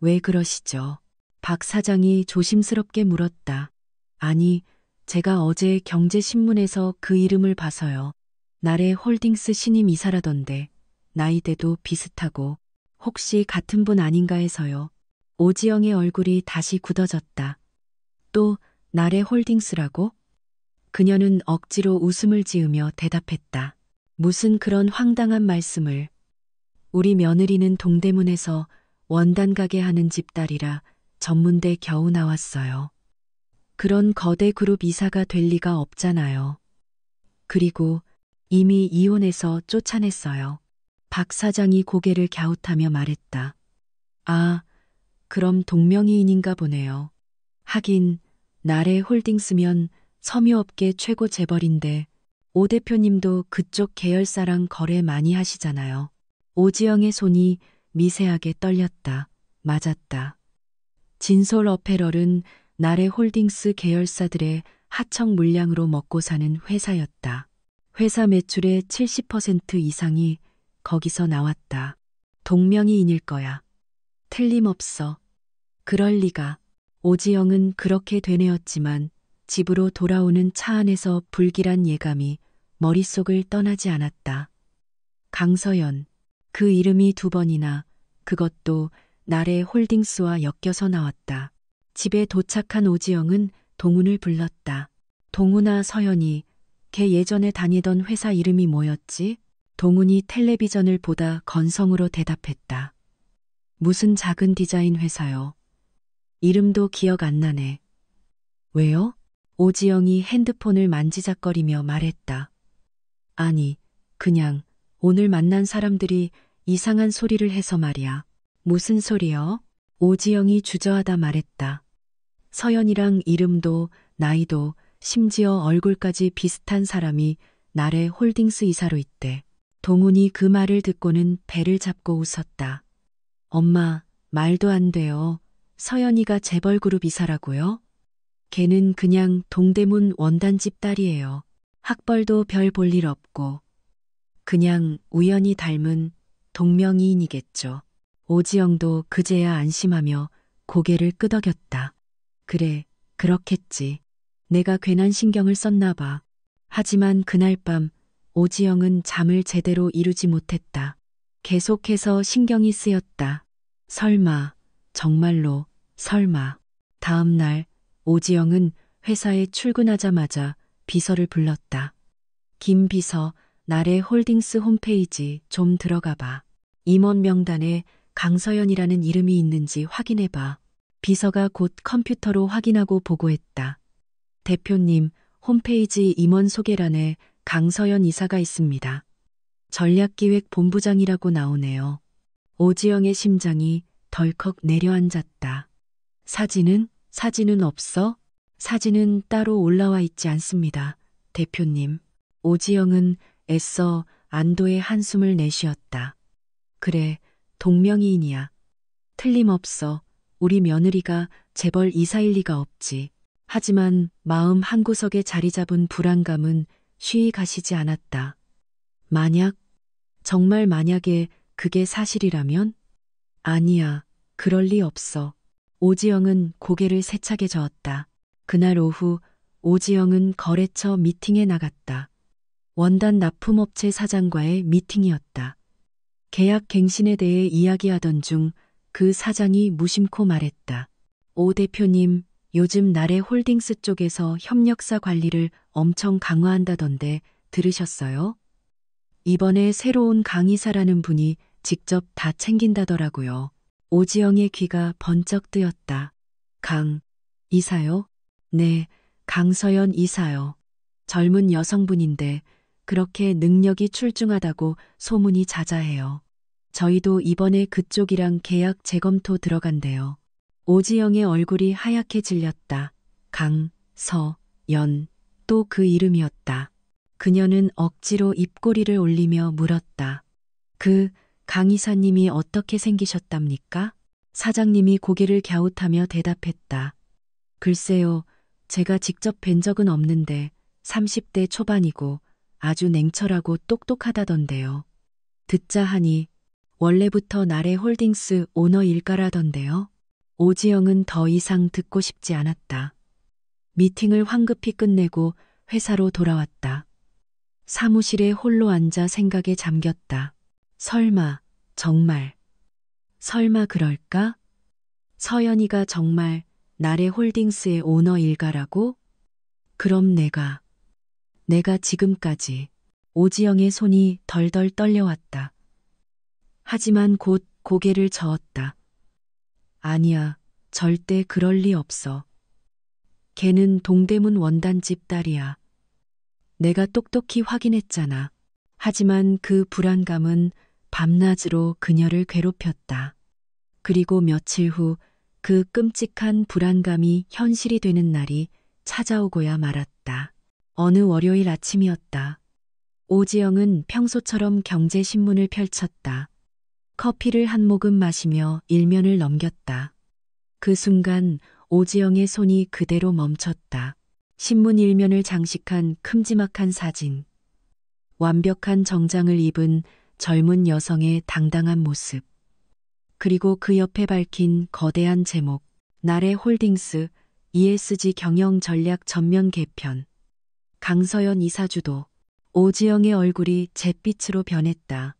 [SPEAKER 3] 왜 그러시죠? 박 사장이 조심스럽게 물었다. 아니, 제가 어제 경제신문에서 그 이름을 봐서요. 나래 홀딩스 신임 이사라던데 나이대도 비슷하고 혹시 같은 분 아닌가 해서요. 오지영의 얼굴이 다시 굳어졌다. 또 나래 홀딩스라고? 그녀는 억지로 웃음을 지으며 대답했다. 무슨 그런 황당한 말씀을. 우리 며느리는 동대문에서 원단 가게 하는 집딸이라 전문대 겨우 나왔어요. 그런 거대 그룹 이사가 될 리가 없잖아요. 그리고 이미 이혼해서 쫓아냈어요. 박 사장이 고개를 갸웃하며 말했다. 아, 그럼 동명이인인가 보네요. 하긴 나래 홀딩스면 섬유업계 최고 재벌인데 오 대표님도 그쪽 계열사랑 거래 많이 하시잖아요. 오지영의 손이 미세하게 떨렸다. 맞았다. 진솔 어페럴은 나래 홀딩스 계열사들의 하청 물량으로 먹고 사는 회사였다. 회사 매출의 70% 이상이 거기서 나왔다. 동명이인일 거야. 틀림없어. 그럴 리가. 오지영은 그렇게 되뇌었지만 집으로 돌아오는 차 안에서 불길한 예감이 머릿속을 떠나지 않았다. 강서연. 그 이름이 2번이나, 그것도 나래 홀딩스와 엮여서 나왔다. 집에 도착한 오지영은 동훈을 불렀다. 동훈아, 서연이, 걔 예전에 다니던 회사 이름이 뭐였지? 동훈이 텔레비전을 보다 건성으로 대답했다. 무슨 작은 디자인 회사요. 이름도 기억 안 나네. 왜요? 오지영이 핸드폰을 만지작거리며 말했다. 아니, 그냥 오늘 만난 사람들이 이상한 소리를 해서 말이야. 무슨 소리요? 오지영이 주저하다 말했다. 서연이랑 이름도 나이도 심지어 얼굴까지 비슷한 사람이 나래 홀딩스 이사로 있대. 동훈이 그 말을 듣고는 배를 잡고 웃었다. 엄마, 말도 안 돼요. 서연이가 재벌그룹 이사라고요? 걔는 그냥 동대문 원단집 딸이에요. 학벌도 별 볼 일 없고. 그냥 우연히 닮은 동명이인이겠죠. 오지영도 그제야 안심하며 고개를 끄덕였다. 그래, 그렇겠지. 내가 괜한 신경을 썼나 봐. 하지만 그날 밤 오지영은 잠을 제대로 이루지 못했다. 계속해서 신경이 쓰였다. 설마, 정말로, 설마. 다음 날 오지영은 회사에 출근하자마자 비서를 불렀다. 김 비서, 나래 홀딩스 홈페이지 좀 들어가 봐. 임원 명단에 강서연이라는 이름이 있는지 확인해 봐. 비서가 곧 컴퓨터로 확인하고 보고했다. 대표님, 홈페이지 임원 소개란에 강서연 이사가 있습니다. 전략기획본부장이라고 나오네요. 오지영의 심장이 덜컥 내려앉았다. 사진은 없어? 사진은 따로 올라와 있지 않습니다. 대표님. 오지영은 애써 안도의 한숨을 내쉬었다. 그래, 동명이인이야. 틀림없어. 우리 며느리가 재벌 이사일 리가 없지. 하지만 마음 한구석에 자리 잡은 불안감은 쉬이 가시지 않았다. 정말 만약에 그게 사실이라면? 아니야, 그럴 리 없어. 오지영은 고개를 세차게 저었다. 그날 오후 오지영은 거래처 미팅에 나갔다. 원단 납품업체 사장과의 미팅이었다. 계약 갱신에 대해 이야기하던 중 그 사장이 무심코 말했다. 오 대표님, 요즘 나래 홀딩스 쪽에서 협력사 관리를 엄청 강화한다던데 들으셨어요? 이번에 새로운 강이사라는 분이 직접 다 챙긴다더라고요. 오지영의 귀가 번쩍 뜨였다. 이사요? 네, 강서연 이사요. 젊은 여성분인데 그렇게 능력이 출중하다고 소문이 자자해요. 저희도 이번에 그쪽이랑 계약 재검토 들어간대요. 오지영의 얼굴이 하얗게 질렸다. 강서연, 또 그 이름이었다. 그녀는 억지로 입꼬리를 올리며 물었다. 그 강이사님이 어떻게 생기셨답니까? 사장님이 고개를 갸웃하며 대답했다. 글쎄요, 제가 직접 뵌 적은 없는데 30대 초반이고 아주 냉철하고 똑똑하다던데요. 듣자 하니 원래부터 나래 홀딩스 오너일까라던데요. 오지영은 더 이상 듣고 싶지 않았다. 미팅을 황급히 끝내고 회사로 돌아왔다. 사무실에 홀로 앉아 생각에 잠겼다. 설마, 정말. 설마 그럴까? 서연이가 정말 나래 홀딩스의 오너 일가라고? 그럼 내가 지금까지. 오지영의 손이 덜덜 떨려왔다. 하지만 곧 고개를 저었다. 아니야, 절대 그럴 리 없어. 걔는 동대문 원단집 딸이야. 내가 똑똑히 확인했잖아. 하지만 그 불안감은 밤낮으로 그녀를 괴롭혔다. 그리고 며칠 후 그 끔찍한 불안감이 현실이 되는 날이 찾아오고야 말았다. 어느 월요일 아침이었다. 오지영은 평소처럼 경제신문을 펼쳤다. 커피를 한 모금 마시며 일면을 넘겼다. 그 순간 오지영의 손이 그대로 멈췄다. 신문 일면을 장식한 큼지막한 사진. 완벽한 정장을 입은 젊은 여성의 당당한 모습. 그리고 그 옆에 밝힌 거대한 제목, 나래홀딩스 ESG 경영 전략 전면 개편. 강서연 이사주도. 오지영의 얼굴이 잿빛으로 변했다.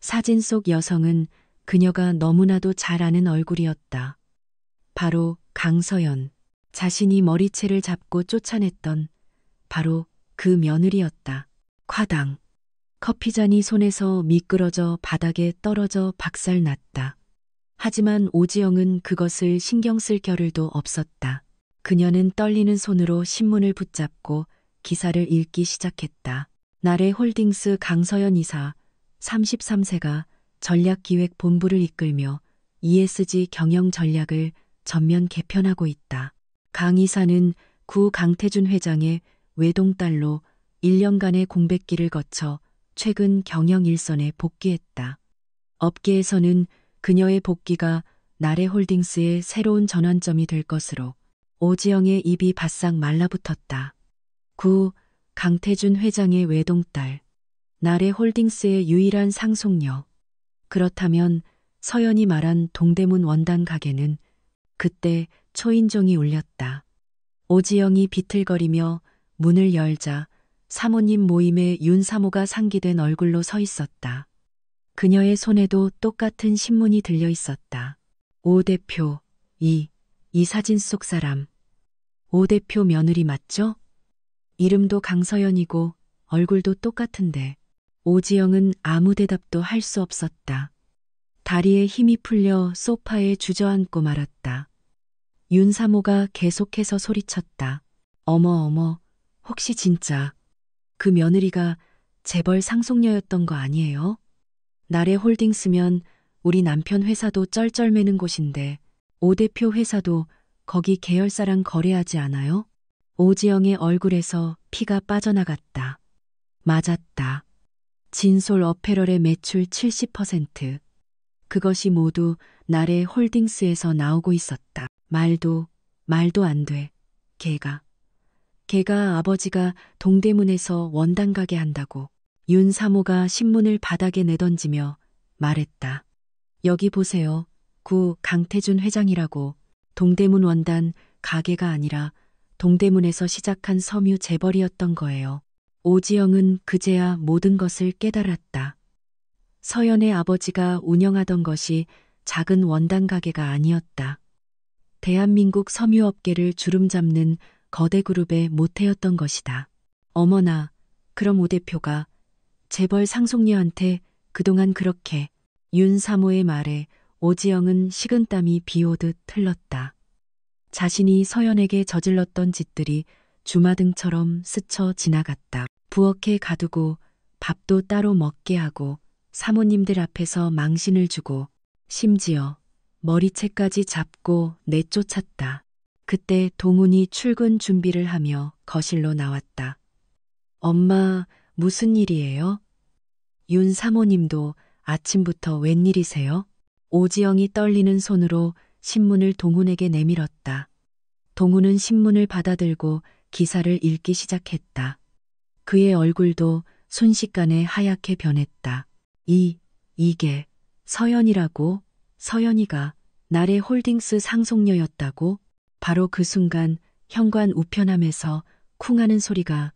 [SPEAKER 3] 사진 속 여성은 그녀가 너무나도 잘 아는 얼굴이었다. 바로 강서연. 자신이 머리채를 잡고 쫓아냈던 바로 그 며느리였다. 콰당. 커피잔이 손에서 미끄러져 바닥에 떨어져 박살났다. 하지만 오지영은 그것을 신경 쓸 겨를도 없었다. 그녀는 떨리는 손으로 신문을 붙잡고 기사를 읽기 시작했다. 나래홀딩스 강서연 이사 33세가 전략기획본부를 이끌며 ESG 경영 전략을 전면 개편하고 있다. 강 이사는 구 강태준 회장의 외동딸로 1년간의 공백기를 거쳐 최근 경영 일선에 복귀했다. 업계에서는 그녀의 복귀가 나래홀딩스의 새로운 전환점이 될 것으로 오지영의 입이 바싹 말라붙었다. 구 강태준 회장의 외동딸, 나래홀딩스의 유일한 상속녀. 그렇다면 서연이 말한 동대문 원단 가게는 그때 초인종이 울렸다. 오지영이 비틀거리며 문을 열자 사모님 모임에 윤사모가 상기된 얼굴로 서 있었다. 그녀의 손에도 똑같은 신문이 들려 있었다. 오 대표, 이 사진 속 사람. 오 대표 며느리 맞죠? 이름도 강서연이고 얼굴도 똑같은데 오지영은 아무 대답도 할 수 없었다. 다리에 힘이 풀려 소파에 주저앉고 말았다. 윤사모가 계속해서 소리쳤다. 어머, 혹시 진짜 그 며느리가 재벌 상속녀였던 거 아니에요? 나래홀딩스면 우리 남편 회사도 쩔쩔매는 곳인데 오 대표 회사도 거기 계열사랑 거래하지 않아요? 오지영의 얼굴에서 피가 빠져나갔다. 맞았다. 진솔 어페럴의 매출 70%. 그것이 모두 나래홀딩스에서 나오고 있었다. 말도 안 돼. 걔가 아버지가 동대문에서 원단 가게 한다고. 윤사모가 신문을 바닥에 내던지며 말했다. 여기 보세요. 구 강태준 회장이라고. 동대문 원단 가게가 아니라 동대문에서 시작한 섬유 재벌이었던 거예요. 오지영은 그제야 모든 것을 깨달았다. 서연의 아버지가 운영하던 것이 작은 원단 가게가 아니었다. 대한민국 섬유업계를 주름잡는 거대 그룹의 모태였던 것이다. 어머나, 그럼 오 대표가 재벌 상속녀한테 그동안 그렇게. 윤사모의 말에 오지영은 식은땀이 비오듯 흘렀다. 자신이 서연에게 저질렀던 짓들이 주마등처럼 스쳐 지나갔다. 부엌에 가두고 밥도 따로 먹게 하고 사모님들 앞에서 망신을 주고 심지어 머리채까지 잡고 내쫓았다. 그때 동훈이 출근 준비를 하며 거실로 나왔다. 엄마, 무슨 일이에요? 윤 사모님도 아침부터 웬일이세요? 오지영이 떨리는 손으로 신문을 동훈에게 내밀었다. 동훈은 신문을 받아들고 기사를 읽기 시작했다. 그의 얼굴도 순식간에 하얗게 변했다. 이게 서연이라고? 서연이가 나래홀딩스 상속녀였다고? 바로 그 순간 현관 우편함에서 쿵 하는 소리가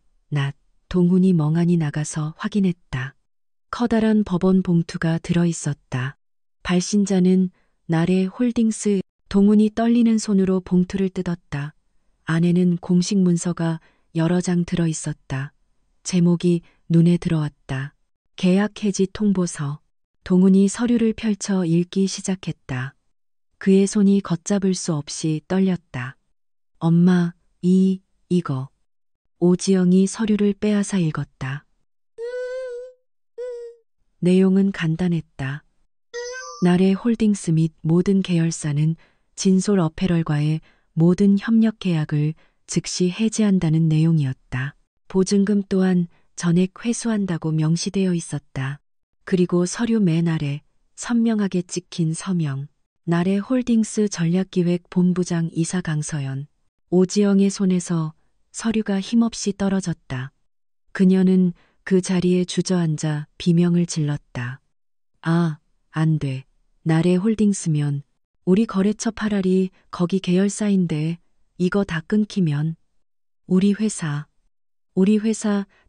[SPEAKER 3] 동훈이 멍하니 나가서 확인했다. 커다란 법원 봉투가 들어있었다. 발신자는 나래홀딩스. 동훈이 떨리는 손으로 봉투를 뜯었다. 안에는 공식 문서가 여러 장 들어있었다. 제목이 눈에 들어왔다. 계약 해지 통보서. 동훈이 서류를 펼쳐 읽기 시작했다. 그의 손이 걷잡을 수 없이 떨렸다. 엄마, 이거. 오지영이 서류를 빼앗아 읽었다. 내용은 간단했다. 나래홀딩스 및 모든 계열사는 진솔 어페럴과의 모든 협력 계약을 즉시 해지한다는 내용이었다. 보증금 또한 전액 회수한다고 명시되어 있었다. 그리고 서류 맨 아래 선명하게 찍힌 서명. 나래홀딩스 전략기획 본부장 이사 강서연. 오지영의 손에서 서류가 힘없이 떨어졌다. 그녀는 그 자리에 주저앉아 비명을 질렀다. 아, 안 돼. 나래 홀딩스면 우리 거래처 팔아리 거기 계열사인데 이거 다 끊기면 우리 회사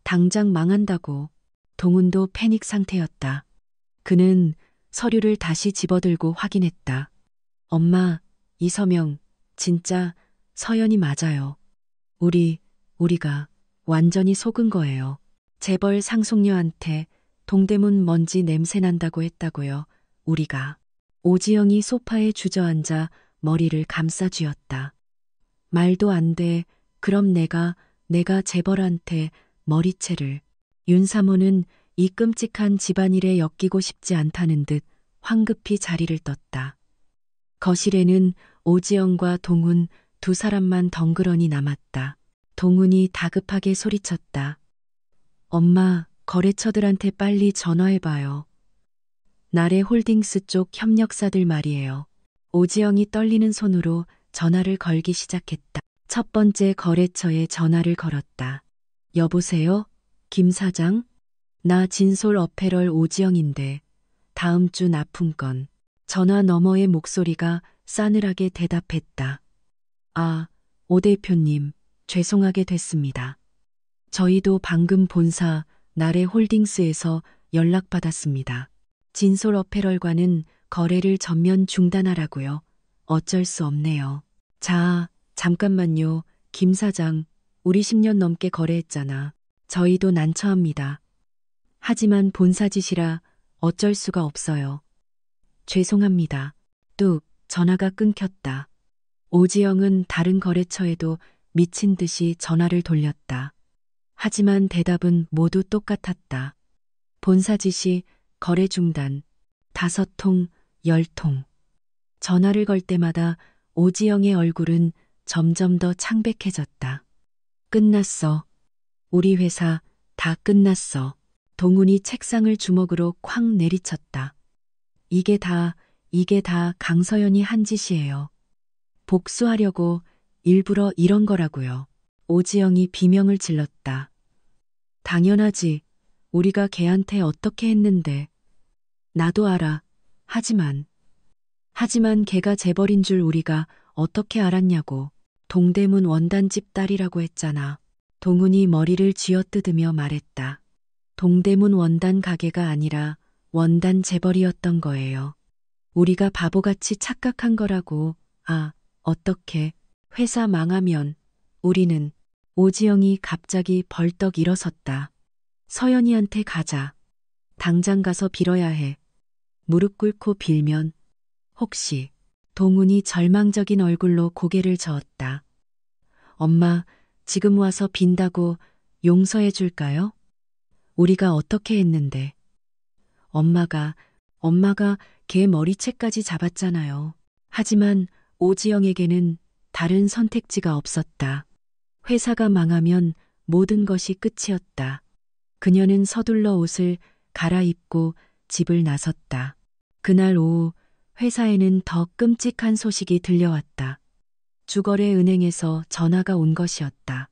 [SPEAKER 3] 당장 망한다고. 동훈도 패닉 상태였다. 그는 서류를 다시 집어들고 확인했다. 엄마, 이 서명 진짜 서연이 맞아요. 우리가 완전히 속은 거예요. 재벌 상속녀한테 동대문 먼지 냄새 난다고 했다고요. 우리가. 오지영이 소파에 주저앉아 머리를 감싸 쥐었다. 말도 안 돼. 그럼 내가 재벌한테 머리채를. 윤사모는 이 끔찍한 집안일에 엮이고 싶지 않다는 듯 황급히 자리를 떴다. 거실에는 오지영과 동훈 두 사람만 덩그러니 남았다. 동훈이 다급하게 소리쳤다. 엄마, 거래처들한테 빨리 전화해봐요. 나래 홀딩스 쪽 협력사들 말이에요. 오지영이 떨리는 손으로 전화를 걸기 시작했다. 첫 번째 거래처에 전화를 걸었다. 여보세요? 김 사장? 나 진솔 어페럴 오지영인데 다음 주 납품건. 전화 너머의 목소리가 싸늘하게 대답했다. 아, 오 대표님, 죄송하게 됐습니다. 저희도 방금 본사 나래 홀딩스에서 연락받았습니다. 진솔 어페럴과는 거래를 전면 중단하라고요. 어쩔 수 없네요. 자, 잠깐만요. 김 사장, 우리 10년 넘게 거래했잖아. 저희도 난처합니다. 하지만 본사 짓이라 어쩔 수가 없어요. 죄송합니다. 뚝, 전화가 끊겼다. 오지영은 다른 거래처에도 미친 듯이 전화를 돌렸다. 하지만 대답은 모두 똑같았다. 본사 지시, 거래 중단, 5통, 10통. 전화를 걸 때마다 오지영의 얼굴은 점점 더 창백해졌다. 끝났어. 우리 회사 다 끝났어. 동훈이 책상을 주먹으로 쾅 내리쳤다. 이게 다 강서연이 한 짓이에요. 복수하려고 일부러 이런 거라고요. 오지영이 비명을 질렀다. 당연하지. 우리가 걔한테 어떻게 했는데. 나도 알아. 하지만 걔가 재벌인 줄 우리가 어떻게 알았냐고. 동대문 원단집 딸이라고 했잖아. 동훈이 머리를 쥐어뜯으며 말했다. 동대문 원단 가게가 아니라 원단 재벌이었던 거예요. 우리가 바보같이 착각한 거라고. 아, 어떻게. 회사 망하면 우리는. 오지영이 갑자기 벌떡 일어섰다. 서연이한테 가자. 당장 가서 빌어야 해. 무릎 꿇고 빌면. 혹시. 동훈이 절망적인 얼굴로 고개를 저었다. 엄마, 지금 와서 빈다고 용서해 줄까요? 우리가 어떻게 했는데. 엄마가 걔 머리채까지 잡았잖아요. 하지만 오지영에게는 다른 선택지가 없었다. 회사가 망하면 모든 것이 끝이었다. 그녀는 서둘러 옷을 갈아입고 집을 나섰다. 그날 오후 회사에는 더 끔찍한 소식이 들려왔다. 주거래 은행에서 전화가 온 것이었다.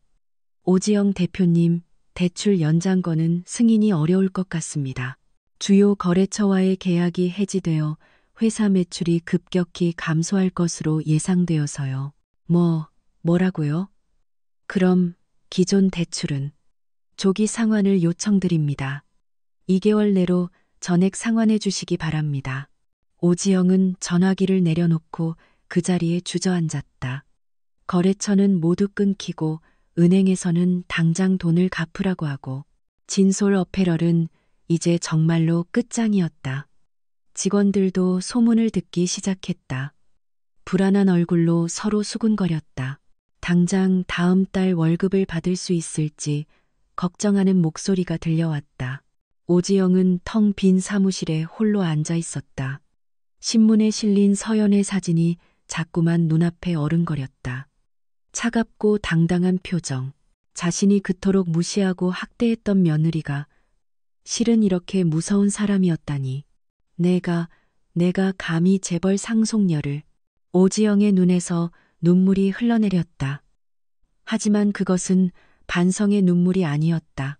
[SPEAKER 3] 오지영 대표님, 대출 연장건은 승인이 어려울 것 같습니다. 주요 거래처와의 계약이 해지되어 회사 매출이 급격히 감소할 것으로 예상되어서요. 뭐라고요? 그럼 기존 대출은 조기 상환을 요청드립니다. 2개월 내로 전액 상환해 주시기 바랍니다. 오지영은 전화기를 내려놓고 그 자리에 주저앉았다. 거래처는 모두 끊기고 은행에서는 당장 돈을 갚으라고 하고 진솔 어페럴은 이제 정말로 끝장이었다. 직원들도 소문을 듣기 시작했다. 불안한 얼굴로 서로 수군거렸다. 당장 다음 달 월급을 받을 수 있을지 걱정하는 목소리가 들려왔다. 오지영은 텅 빈 사무실에 홀로 앉아 있었다. 신문에 실린 서연의 사진이 자꾸만 눈앞에 어른거렸다. 차갑고 당당한 표정. 자신이 그토록 무시하고 학대했던 며느리가 실은 이렇게 무서운 사람이었다니. 내가 감히 재벌 상속녀를. 오지영의 눈에서 눈물이 흘러내렸다. 하지만 그것은 반성의 눈물이 아니었다.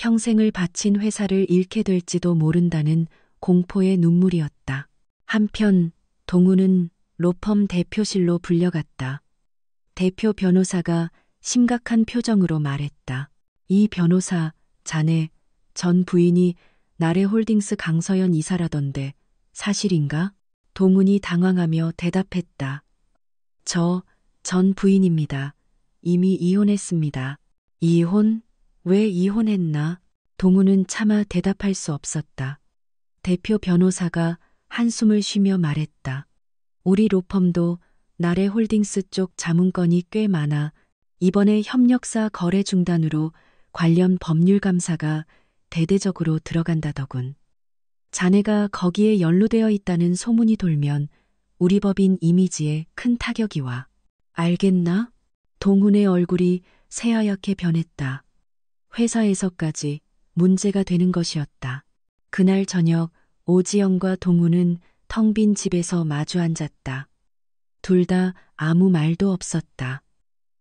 [SPEAKER 3] 평생을 바친 회사를 잃게 될지도 모른다는 공포의 눈물이었다. 한편 동우는 로펌 대표실로 불려갔다. 대표 변호사가 심각한 표정으로 말했다. 이 변호사, 자네 전 부인이 나래홀딩스 강서연 이사라던데 사실인가? 동훈이 당황하며 대답했다. 전 부인입니다. 이미 이혼했습니다. 이혼? 왜 이혼했나? 동훈은 차마 대답할 수 없었다. 대표 변호사가 한숨을 쉬며 말했다. 우리 로펌도 나래홀딩스 쪽 자문건이 꽤 많아 이번에 협력사 거래 중단으로 관련 법률 감사가 대대적으로 들어간다더군. 자네가 거기에 연루되어 있다는 소문이 돌면 우리 법인 이미지에 큰 타격이 와. 알겠나? 동훈의 얼굴이 새하얗게 변했다. 회사에서까지 문제가 되는 것이었다. 그날 저녁 오지영과 동훈은 텅 빈 집에서 마주 앉았다. 둘 다 아무 말도 없었다.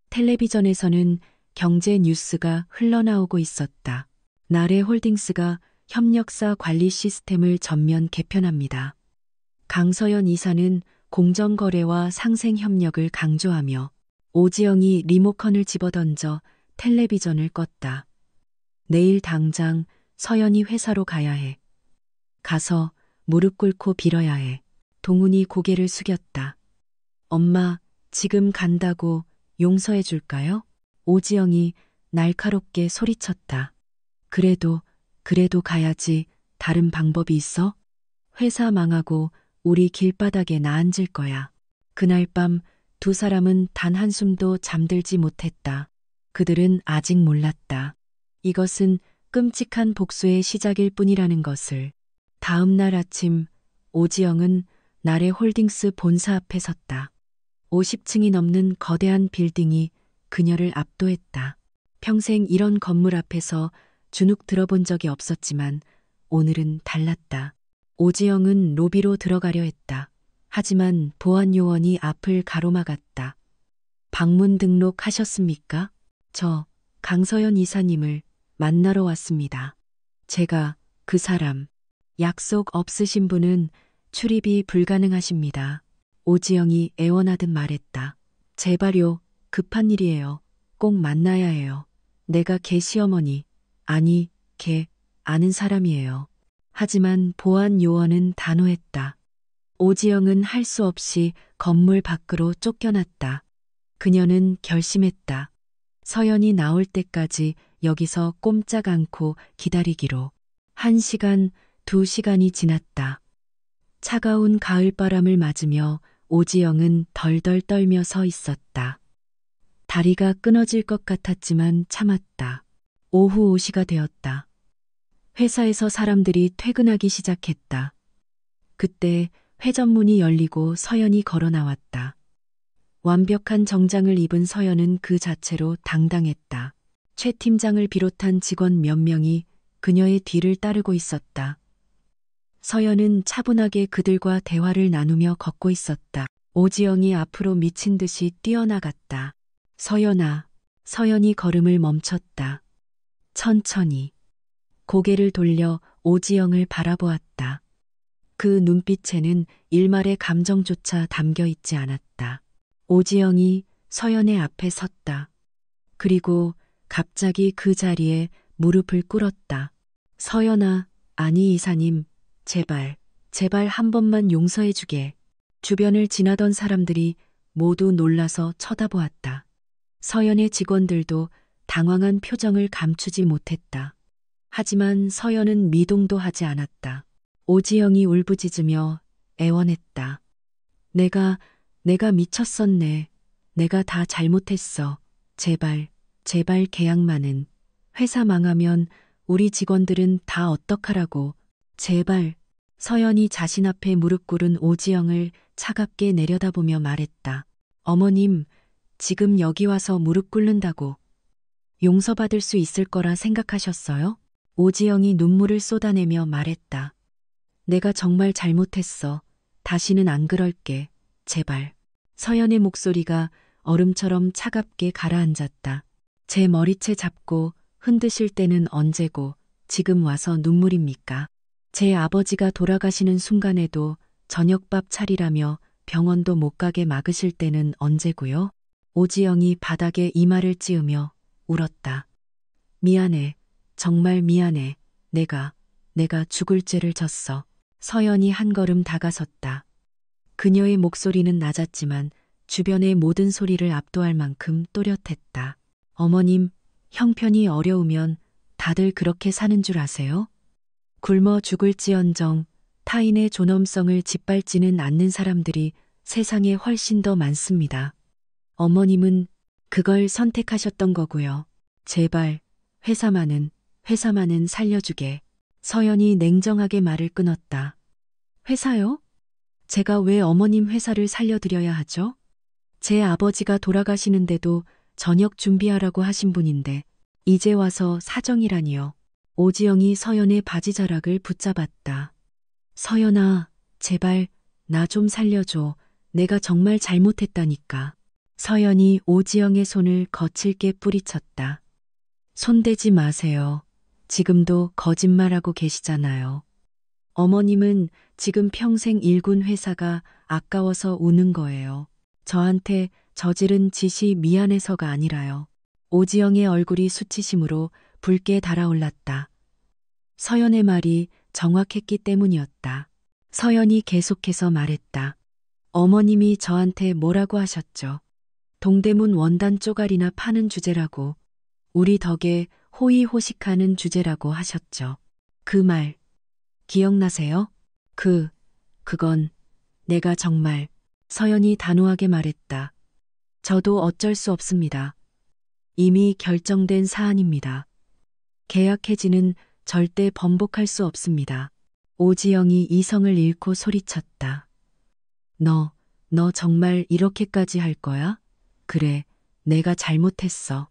[SPEAKER 3] 텔레비전에서는 경제 뉴스가 흘러나오고 있었다. 나래홀딩스가 협력사 관리 시스템을 전면 개편합니다. 강서연 이사는 공정거래와 상생협력을 강조하며 오지영이 리모컨을 집어던져 텔레비전을 껐다. 내일 당장 서연이 회사로 가야 해. 가서 무릎 꿇고 빌어야 해. 동훈이 고개를 숙였다. 엄마, 지금 간다고 용서해 줄까요? 오지영이 날카롭게 소리쳤다. 그래도 가야지. 다른 방법이 있어? 회사 망하고 우리 길바닥에 나앉을 거야. 그날 밤 두 사람은 단 한숨도 잠들지 못했다. 그들은 아직 몰랐다. 이것은 끔찍한 복수의 시작일 뿐이라는 것을. 다음 날 아침 오지영은 나래홀딩스 본사 앞에 섰다. 50층이 넘는 거대한 빌딩이 그녀를 압도했다. 평생 이런 건물 앞에서 주눅 들어본 적이 없었지만 오늘은 달랐다. 오지영은 로비로 들어가려 했다. 하지만 보안 요원이 앞을 가로막았다. 방문 등록하셨습니까? 저 강서연 이사님을 만나러 왔습니다. 제가 그 사람. 약속 없으신 분은 출입이 불가능하십니다. 오지영이 애원하듯 말했다. 제발요. 급한 일이에요. 꼭 만나야 해요. 내가 걔 시어머니, 아니, 걔 아는 사람이에요. 하지만 보안 요원은 단호했다. 오지영은 할 수 없이 건물 밖으로 쫓겨났다. 그녀는 결심했다. 서연이 나올 때까지 여기서 꼼짝 않고 기다리기로. 1시간, 2시간이 지났다. 차가운 가을바람을 맞으며 오지영은 덜덜 떨며 서 있었다. 다리가 끊어질 것 같았지만 참았다. 오후 5시가 되었다. 회사에서 사람들이 퇴근하기 시작했다. 그때 회전문이 열리고 서연이 걸어 나왔다. 완벽한 정장을 입은 서연은 그 자체로 당당했다. 최 팀장을 비롯한 직원 몇 명이 그녀의 뒤를 따르고 있었다. 서연은 차분하게 그들과 대화를 나누며 걷고 있었다. 오지영이 앞으로 미친 듯이 뛰어나갔다. 서연아. 서연이 걸음을 멈췄다. 천천히. 고개를 돌려 오지영을 바라보았다. 그 눈빛에는 일말의 감정조차 담겨 있지 않았다. 오지영이 서연의 앞에 섰다. 그리고 갑자기 그 자리에 무릎을 꿇었다. 서연아, 아니 이사님, 제발 한 번만 용서해주게. 주변을 지나던 사람들이 모두 놀라서 쳐다보았다. 서연의 직원들도 당황한 표정을 감추지 못했다. 하지만 서연은 미동도 하지 않았다. 오지영이 울부짖으며 애원했다. 내가 미쳤었네. 내가 다 잘못했어. 제발 계약만은. 회사 망하면 우리 직원들은 다 어떡하라고. 제발. 서연이 자신 앞에 무릎 꿇은 오지영을 차갑게 내려다보며 말했다. 어머님, 지금 여기 와서 무릎 꿇는다고 용서받을 수 있을 거라 생각하셨어요? 오지영이 눈물을 쏟아내며 말했다. 내가 정말 잘못했어. 다시는 안 그럴게. 제발. 서연의 목소리가 얼음처럼 차갑게 가라앉았다. 제 머리채 잡고 흔드실 때는 언제고 지금 와서 눈물입니까? 제 아버지가 돌아가시는 순간에도 저녁밥 차리라며 병원도 못 가게 막으실 때는 언제고요? 오지영이 바닥에 이마를 찌으며 울었다. 미안해. 정말 미안해. 내가 죽을 죄를 졌어. 서연이 한 걸음 다가섰다. 그녀의 목소리는 낮았지만 주변의 모든 소리를 압도할 만큼 또렷했다. 어머님, 형편이 어려우면 다들 그렇게 사는 줄 아세요? 굶어 죽을지언정 타인의 존엄성을 짓밟지는 않는 사람들이 세상에 훨씬 더 많습니다. 어머님은 그걸 선택하셨던 거고요. 제발 회사만은 살려주게. 서연이 냉정하게 말을 끊었다. 회사요? 제가 왜 어머님 회사를 살려드려야 하죠? 제 아버지가 돌아가시는데도 저녁 준비하라고 하신 분인데 이제 와서 사정이라니요. 오지영이 서연의 바지자락을 붙잡았다. 서연아, 제발 나 좀 살려줘. 내가 정말 잘못했다니까. 서연이 오지영의 손을 거칠게 뿌리쳤다. 손대지 마세요. 지금도 거짓말하고 계시잖아요. 어머님은 지금 평생 일군 회사가 아까워서 우는 거예요. 저한테 저지른 짓이 미안해서가 아니라요. 오지영의 얼굴이 수치심으로 붉게 달아올랐다. 서연의 말이 정확했기 때문이었다. 서연이 계속해서 말했다. 어머님이 저한테 뭐라고 하셨죠? 동대문 원단 쪼가리나 파는 주제라고, 우리 덕에 호의호식하는 주제라고 하셨죠. 그 말 기억나세요? 그건 내가 정말. 서연이 단호하게 말했다. 저도 어쩔 수 없습니다. 이미 결정된 사안입니다. 계약 해지는 절대 번복할 수 없습니다. 오지영이 이성을 잃고 소리쳤다. 너 정말 이렇게까지 할 거야? 그래, 내가 잘못했어.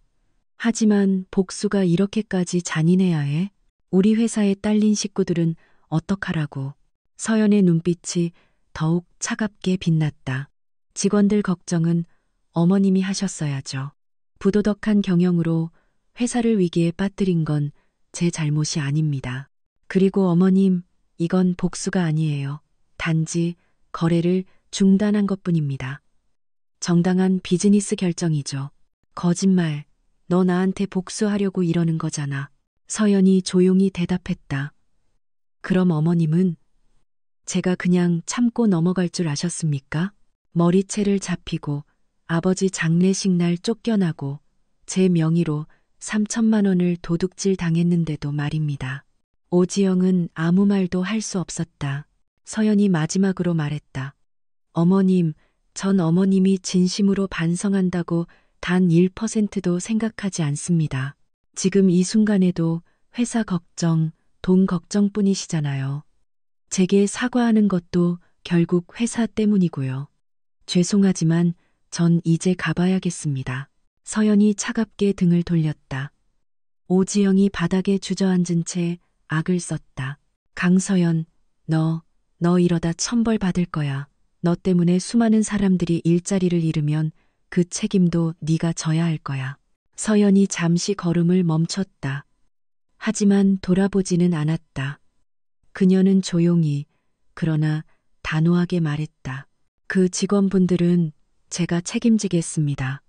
[SPEAKER 3] 하지만 복수가 이렇게까지 잔인해야 해? 우리 회사에 딸린 식구들은 어떡하라고. 서연의 눈빛이 더욱 차갑게 빛났다. 직원들 걱정은 어머님이 하셨어야죠. 부도덕한 경영으로 회사를 위기에 빠뜨린 건 제 잘못이 아닙니다. 그리고 어머님, 이건 복수가 아니에요. 단지 거래를 중단한 것뿐입니다. 정당한 비즈니스 결정이죠. 거짓말, 너 나한테 복수하려고 이러는 거잖아. 서연이 조용히 대답했다. 그럼 어머님은 제가 그냥 참고 넘어갈 줄 아셨습니까? 머리채를 잡히고 아버지 장례식 날 쫓겨나고 제 명의로 3천만 원을 도둑질 당했는데도 말입니다. 오지영은 아무 말도 할 수 없었다. 서연이 마지막으로 말했다. 어머님, 전 어머님이 진심으로 반성한다고 단 1%도 생각하지 않습니다. 지금 이 순간에도 회사 걱정, 돈 걱정뿐이시잖아요. 제게 사과하는 것도 결국 회사 때문이고요. 죄송하지만 전 이제 가봐야겠습니다. 서연이 차갑게 등을 돌렸다. 오지영이 바닥에 주저앉은 채 악을 썼다. 강서연, 너 이러다 천벌 받을 거야. 너 때문에 수많은 사람들이 일자리를 잃으면 그 책임도 네가 져야 할 거야. 서연이 잠시 걸음을 멈췄다. 하지만 돌아보지는 않았다. 그녀는 조용히 그러나 단호하게 말했다. 그 직원분들은 제가 책임지겠습니다.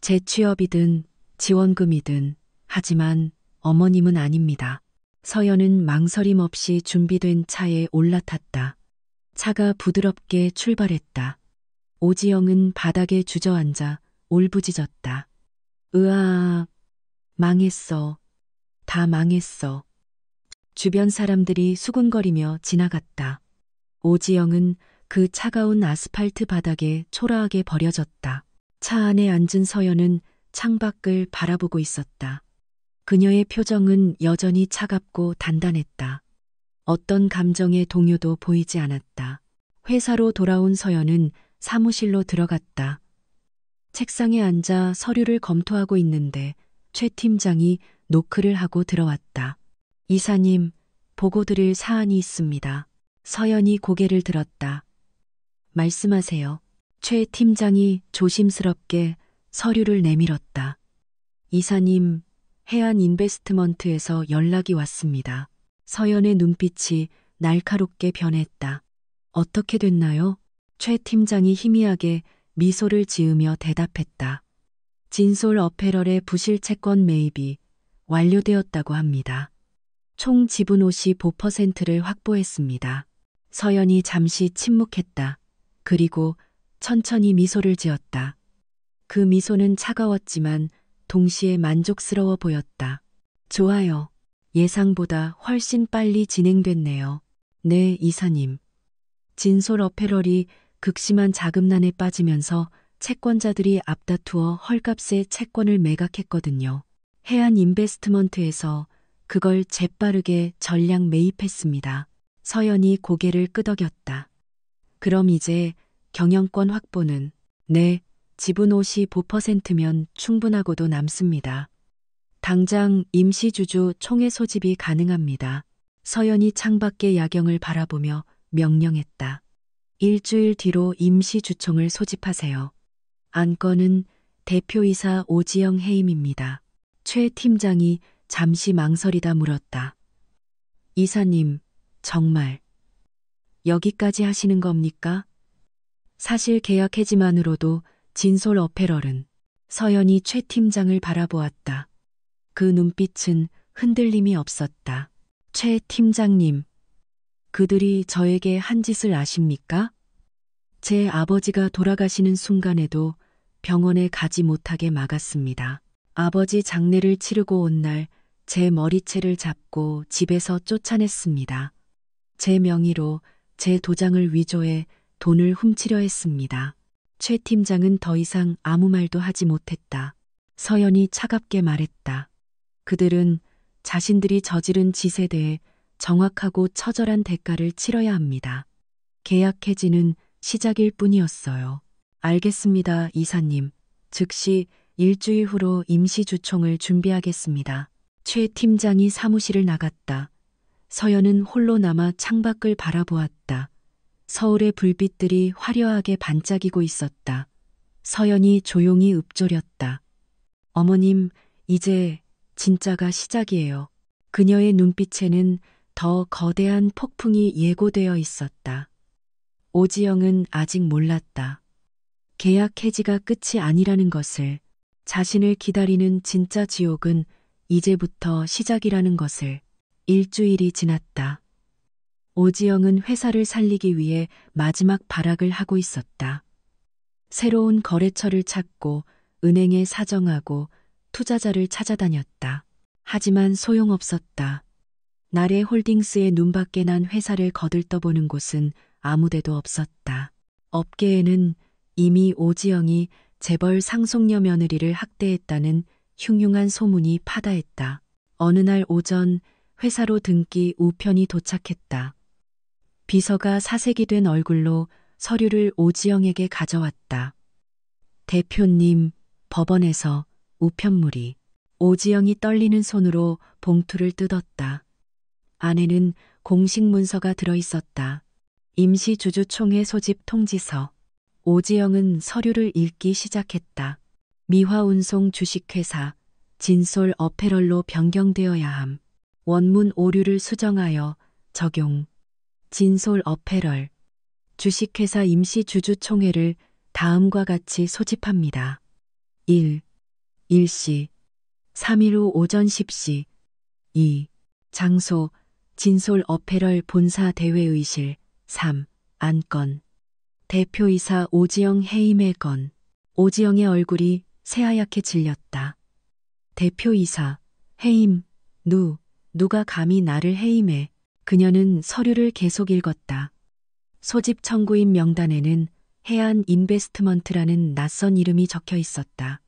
[SPEAKER 3] 재취업이든 지원금이든. 하지만 어머님은 아닙니다. 서연은 망설임 없이 준비된 차에 올라탔다. 차가 부드럽게 출발했다. 오지영은 바닥에 주저앉아 울부짖었다. 으아, 망했어. 다 망했어. 주변 사람들이 수군거리며 지나갔다. 오지영은 그 차가운 아스팔트 바닥에 초라하게 버려졌다. 차 안에 앉은 서연은 창밖을 바라보고 있었다. 그녀의 표정은 여전히 차갑고 단단했다. 어떤 감정의 동요도 보이지 않았다. 회사로 돌아온 서연은 사무실로 들어갔다. 책상에 앉아 서류를 검토하고 있는데 최 팀장이 노크를 하고 들어왔다. 이사님, 보고 드릴 사안이 있습니다. 서연이 고개를 들었다. 말씀하세요. 최 팀장이 조심스럽게 서류를 내밀었다. 이사님, 해안 인베스트먼트에서 연락이 왔습니다. 서연의 눈빛이 날카롭게 변했다. 어떻게 됐나요? 최 팀장이 희미하게 미소를 지으며 대답했다. 진솔 어페럴의 부실 채권 매입이 완료되었다고 합니다. 총 지분 55%를 확보했습니다. 서연이 잠시 침묵했다. 그리고 천천히 미소를 지었다. 그 미소는 차가웠지만 동시에 만족스러워 보였다. 좋아요. 예상보다 훨씬 빨리 진행됐네요. 네, 이사님. 진솔 어페럴이 극심한 자금난에 빠지면서 채권자들이 앞다투어 헐값에 채권을 매각했거든요. 해안 인베스트먼트에서 그걸 재빠르게 전량 매입했습니다. 서연이 고개를 끄덕였다. 그럼 이제 경영권 확보는? 네, 지분 55%면 충분하고도 남습니다. 당장 임시주주 총회 소집이 가능합니다. 서연이 창밖의 야경을 바라보며 명령했다. 일주일 뒤로 임시주총을 소집하세요. 안건은 대표이사 오지영 해임입니다. 최 팀장이 잠시 망설이다 물었다. 이사님, 정말 여기까지 하시는 겁니까? 사실 계약 해지만으로도 진솔 어페럴은. 서연이 최 팀장을 바라보았다. 그 눈빛은 흔들림이 없었다. 최 팀장님, 그들이 저에게 한 짓을 아십니까? 제 아버지가 돌아가시는 순간에도 병원에 가지 못하게 막았습니다. 아버지 장례를 치르고 온 날 제 머리채를 잡고 집에서 쫓아냈습니다. 제 명의로 제 도장을 위조해 돈을 훔치려 했습니다. 최 팀장은 더 이상 아무 말도 하지 못했다. 서연이 차갑게 말했다. 그들은 자신들이 저지른 짓에 대해 정확하고 처절한 대가를 치러야 합니다. 계약 해지는 시작일 뿐이었어요. 알겠습니다, 이사님. 즉시 일주일 후로 임시주총을 준비하겠습니다. 최 팀장이 사무실을 나갔다. 서연은 홀로 남아 창밖을 바라보았다. 서울의 불빛들이 화려하게 반짝이고 있었다. 서연이 조용히 읊조렸다. 어머님, 이제 진짜가 시작이에요. 그녀의 눈빛에는 더 거대한 폭풍이 예고되어 있었다. 오지영은 아직 몰랐다. 계약 해지가 끝이 아니라는 것을, 자신을 기다리는 진짜 지옥은 이제부터 시작이라는 것을. 일주일이 지났다. 오지영은 회사를 살리기 위해 마지막 발악을 하고 있었다. 새로운 거래처를 찾고 은행에 사정하고 투자자를 찾아다녔다. 하지만 소용없었다. 나래 홀딩스의 눈밖에 난 회사를 거들떠보는 곳은 아무데도 없었다. 업계에는 이미 오지영이 재벌 상속녀 며느리를 학대했다는 흉흉한 소문이 파다했다. 어느 날 오전 회사로 등기 우편이 도착했다. 비서가 사색이 된 얼굴로 서류를 오지영에게 가져왔다. 대표님, 법원에서 우편물이. 오지영이 떨리는 손으로 봉투를 뜯었다. 안에는 공식 문서가 들어있었다. 임시주주총회 소집 통지서. 오지영은 서류를 읽기 시작했다. 미화운송 주식회사 진솔 어페럴로 변경되어야 함. 원문 오류를 수정하여 적용. 진솔 어페럴 주식회사 임시주주총회를 다음과 같이 소집합니다. 1. 일시 3일 후 오전 10시 2. 장소 진솔 어페럴 본사 대회의실 3. 안건 대표이사 오지영 해임의 건. 오지영의 얼굴이 새하얗게 질렸다. 대표이사 해임 누가 감히 나를 해임해. 그녀는 서류를 계속 읽었다. 소집 청구인 명단에는 해안 인베스트먼트라는 낯선 이름이 적혀 있었다.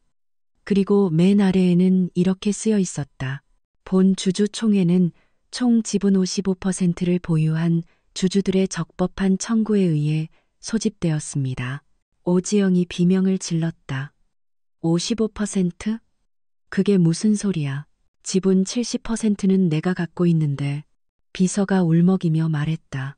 [SPEAKER 3] 그리고 맨 아래에는 이렇게 쓰여 있었다. 본 주주총회는 총 지분 55%를 보유한 주주들의 적법한 청구에 의해 소집되었습니다. 오지영이 비명을 질렀다. 55%? 그게 무슨 소리야. 지분 70%는 내가 갖고 있는데. 비서가 울먹이며 말했다.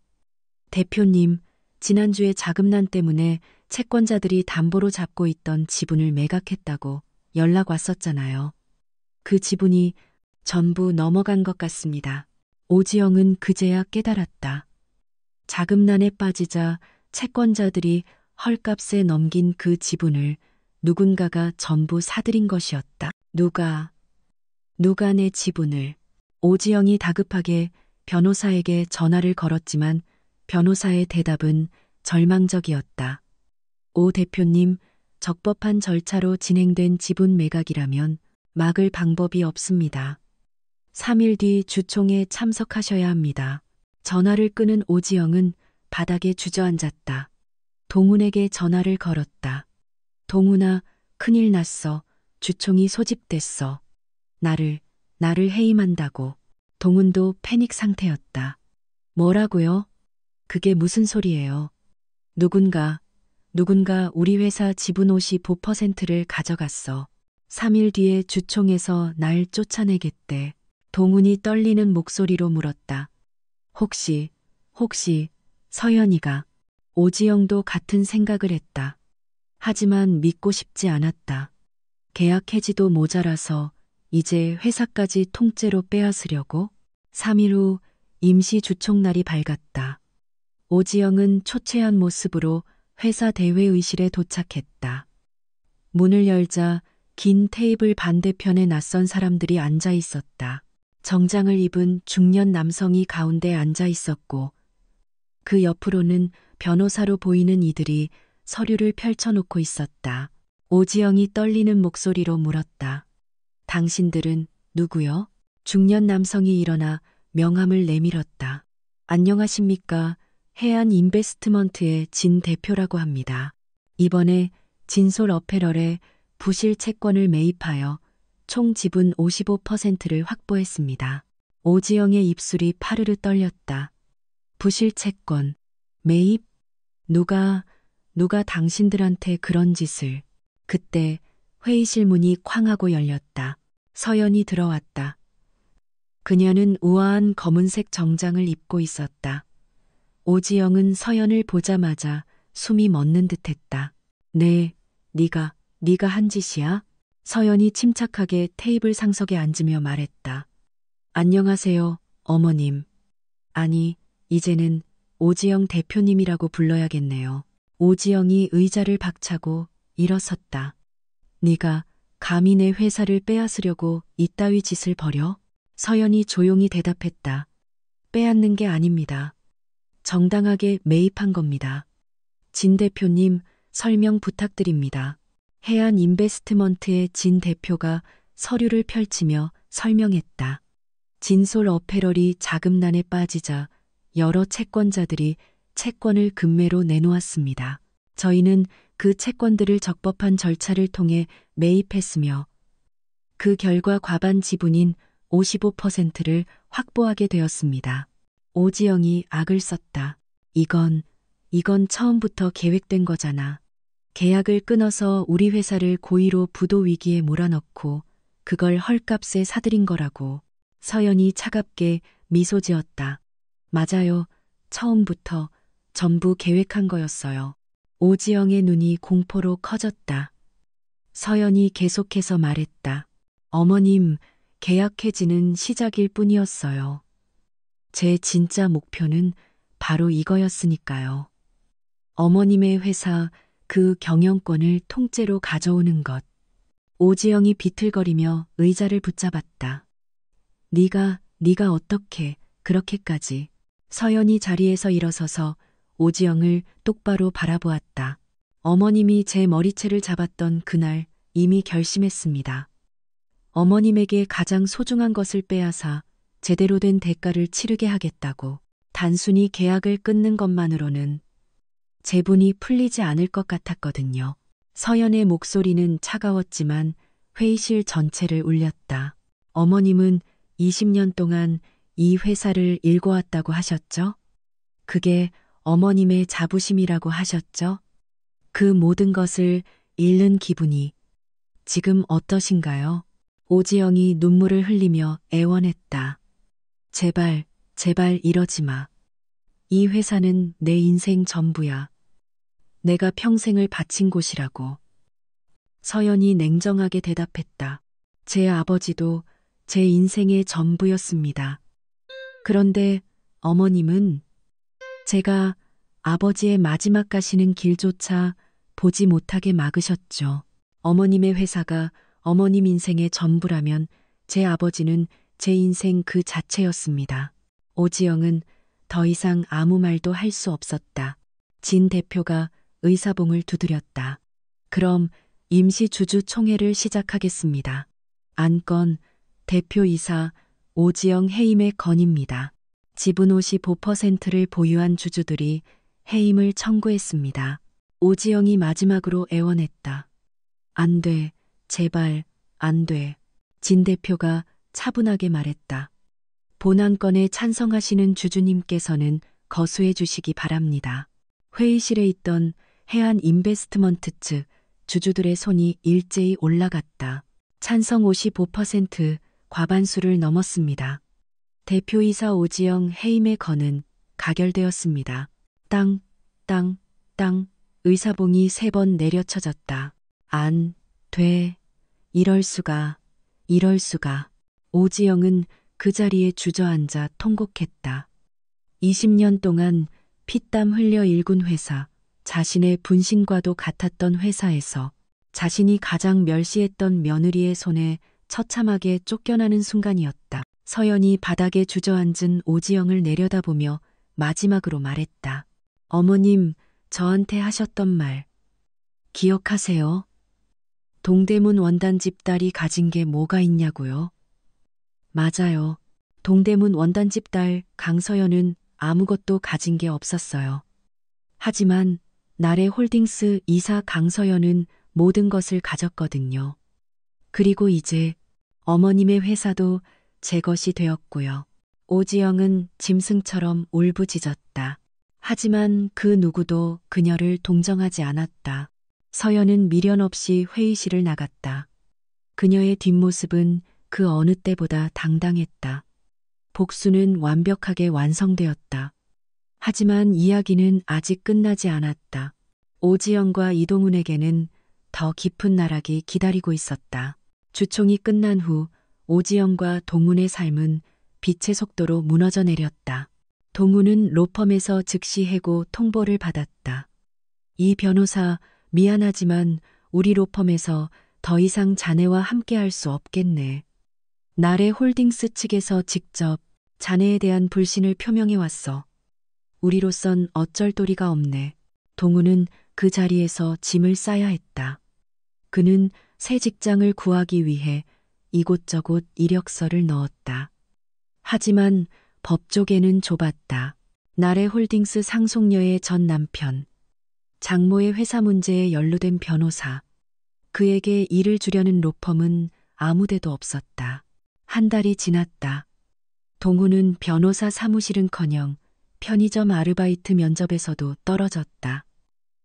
[SPEAKER 3] 대표님, 지난주에 자금난 때문에 채권자들이 담보로 잡고 있던 지분을 매각했다고 연락 왔었잖아요. 그 지분이 전부 넘어간 것 같습니다. 오지영은 그제야 깨달았다. 자금난에 빠지자 채권자들이 헐값에 넘긴 그 지분을 누군가가 전부 사들인 것이었다. 누가 내 지분을. 오지영이 다급하게 변호사에게 전화를 걸었지만 변호사의 대답은 절망적이었다. 오 대표님, 적법한 절차로 진행된 지분 매각이라면 막을 방법이 없습니다. 3일 뒤 주총에 참석하셔야 합니다. 전화를 끄는 오지영은 바닥에 주저앉았다. 동훈에게 전화를 걸었다. 동훈아, 큰일 났어. 주총이 소집됐어. 나를 해임한다고. 동훈도 패닉 상태였다. 뭐라고요? 그게 무슨 소리예요? 누군가 우리 회사 지분 55%를 가져갔어. 3일 뒤에 주총에서 날 쫓아내겠대. 동훈이 떨리는 목소리로 물었다. 혹시 서연이가. 오지영도 같은 생각을 했다. 하지만 믿고 싶지 않았다. 계약 해지도 모자라서 이제 회사까지 통째로 빼앗으려고? 3일 후 임시 주총날이 밝았다. 오지영은 초췌한 모습으로 회사 대회의실에 도착했다. 문을 열자 긴 테이블 반대편에 낯선 사람들이 앉아 있었다. 정장을 입은 중년 남성이 가운데 앉아 있었고 그 옆으로는 변호사로 보이는 이들이 서류를 펼쳐놓고 있었다. 오지영이 떨리는 목소리로 물었다. 당신들은 누구요? 중년 남성이 일어나 명함을 내밀었다. 안녕하십니까? 해안 인베스트먼트의 진 대표라고 합니다. 이번에 진솔 어페럴에 부실 채권을 매입하여 총 지분 55%를 확보했습니다. 오지영의 입술이 파르르 떨렸다. 부실 채권, 매입? 누가 당신들한테 그런 짓을. 그때 회의실 문이 쾅 하고 열렸다. 서연이 들어왔다. 그녀는 우아한 검은색 정장을 입고 있었다. 오지영은 서연을 보자마자 숨이 멎는 듯했다. 네, 네가 한 짓이야? 서연이 침착하게 테이블 상석에 앉으며 말했다. 안녕하세요, 어머님. 아니, 이제는 오지영 대표님이라고 불러야겠네요. 오지영이 의자를 박차고 일어섰다. 네가 감히 내 회사를 빼앗으려고 이따위 짓을 벌여? 서연이 조용히 대답했다. 빼앗는 게 아닙니다. 정당하게 매입한 겁니다. 진 대표님, 설명 부탁드립니다. 해안 인베스트먼트의 진 대표가 서류를 펼치며 설명했다. 진솔 어페럴이 자금난에 빠지자 여러 채권자들이 채권을 금매로 내놓았습니다. 저희는 그 채권들을 적법한 절차를 통해 매입했으며 그 결과 과반 지분인 55%를 확보하게 되었습니다. 오지영이 악을 썼다. 이건 처음부터 계획된 거잖아. 계약을 끊어서 우리 회사를 고의로 부도 위기에 몰아넣고 그걸 헐값에 사들인 거라고. 서연이 차갑게 미소 지었다. 맞아요. 처음부터 전부 계획한 거였어요. 오지영의 눈이 공포로 커졌다. 서연이 계속해서 말했다. 어머님, 계약 해지는 시작일 뿐이었어요. 제 진짜 목표는 바로 이거였으니까요. 어머님의 회사 그 경영권을 통째로 가져오는 것. 오지영이 비틀거리며 의자를 붙잡았다. 네가 어떻게 그렇게까지. 서연이 자리에서 일어서서 오지영을 똑바로 바라보았다. 어머님이 제 머리채를 잡았던 그날 이미 결심했습니다. 어머님에게 가장 소중한 것을 빼앗아 제대로 된 대가를 치르게 하겠다고. 단순히 계약을 끊는 것만으로는 제분이 풀리지 않을 것 같았거든요. 서연의 목소리는 차가웠지만 회의실 전체를 울렸다. 어머님은 20년 동안 이 회사를 일궈왔다고 하셨죠? 그게 어머님의 자부심이라고 하셨죠? 그 모든 것을 잃는 기분이 지금 어떠신가요? 오지영이 눈물을 흘리며 애원했다. 제발 이러지 마. 이 회사는 내 인생 전부야. 내가 평생을 바친 곳이라고. 서연이 냉정하게 대답했다. 제 아버지도 제 인생의 전부였습니다. 그런데 어머님은 제가 아버지의 마지막 가시는 길조차 보지 못하게 막으셨죠. 어머님의 회사가 어머님 인생의 전부라면 제 아버지는 제 인생 그 자체였습니다. 오지영은 더 이상 아무 말도 할 수 없었다. 진 대표가 의사봉을 두드렸다. 그럼 임시 주주총회를 시작하겠습니다. 안건 대표이사 오지영 해임의 건입니다. 지분 55%를 보유한 주주들이 해임을 청구했습니다. 오지영이 마지막으로 애원했다. 안 돼, 제발, 안 돼. 진 대표가 차분하게 말했다. 본안건에 찬성하시는 주주님께서는 거수해 주시기 바랍니다. 회의실에 있던 해안 인베스트먼트 측 주주들의 손이 일제히 올라갔다. 찬성 55%, 과반수를 넘었습니다. 대표이사 오지영 해임의 건은 가결되었습니다. 땅, 땅, 땅, 의사봉이 3번 내려쳐졌다. 안, 돼, 이럴 수가, 이럴 수가. 오지영은 그 자리에 주저앉아 통곡했다. 20년 동안 피땀 흘려 일군 회사, 자신의 분신과도 같았던 회사에서 자신이 가장 멸시했던 며느리의 손에 처참하게 쫓겨나는 순간이었다. 서연이 바닥에 주저앉은 오지영을 내려다보며 마지막으로 말했다. 어머님, 저한테 하셨던 말 기억하세요? 동대문 원단집 딸이 가진 게 뭐가 있냐고요? 맞아요. 동대문 원단집 딸 강서연은 아무것도 가진 게 없었어요. 하지만 나래 홀딩스 이사 강서연은 모든 것을 가졌거든요. 그리고 이제 어머님의 회사도 제 것이 되었고요. 오지영은 짐승처럼 울부짖었다. 하지만 그 누구도 그녀를 동정하지 않았다. 서연은 미련 없이 회의실을 나갔다. 그녀의 뒷모습은 그 어느 때보다 당당했다. 복수는 완벽하게 완성되었다. 하지만 이야기는 아직 끝나지 않았다. 오지영과 이동훈에게는 더 깊은 나락이 기다리고 있었다. 주총이 끝난 후 오지영과 동훈의 삶은 빛의 속도로 무너져 내렸다. 동훈은 로펌에서 즉시 해고 통보를 받았다. 이 변호사, 미안하지만 우리 로펌에서 더 이상 자네와 함께할 수 없겠네. 나래 홀딩스 측에서 직접 자네에 대한 불신을 표명해 왔어. 우리로선 어쩔 도리가 없네. 동훈은 그 자리에서 짐을 싸야 했다. 그는 새 직장을 구하기 위해 이곳저곳 이력서를 넣었다. 하지만 법조계는 좁았다. 나래 홀딩스 상속녀의 전 남편, 장모의 회사 문제에 연루된 변호사, 그에게 일을 주려는 로펌은 아무데도 없었다. 한 달이 지났다. 동훈은 변호사 사무실은커녕 편의점 아르바이트 면접에서도 떨어졌다.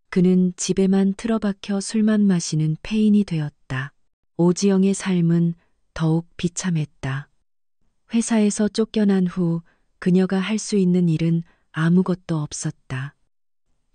[SPEAKER 3] 그는 집에만 틀어박혀 술만 마시는 폐인이 되었다. 오지영의 삶은 더욱 비참했다. 회사에서 쫓겨난 후 그녀가 할 수 있는 일은 아무것도 없었다.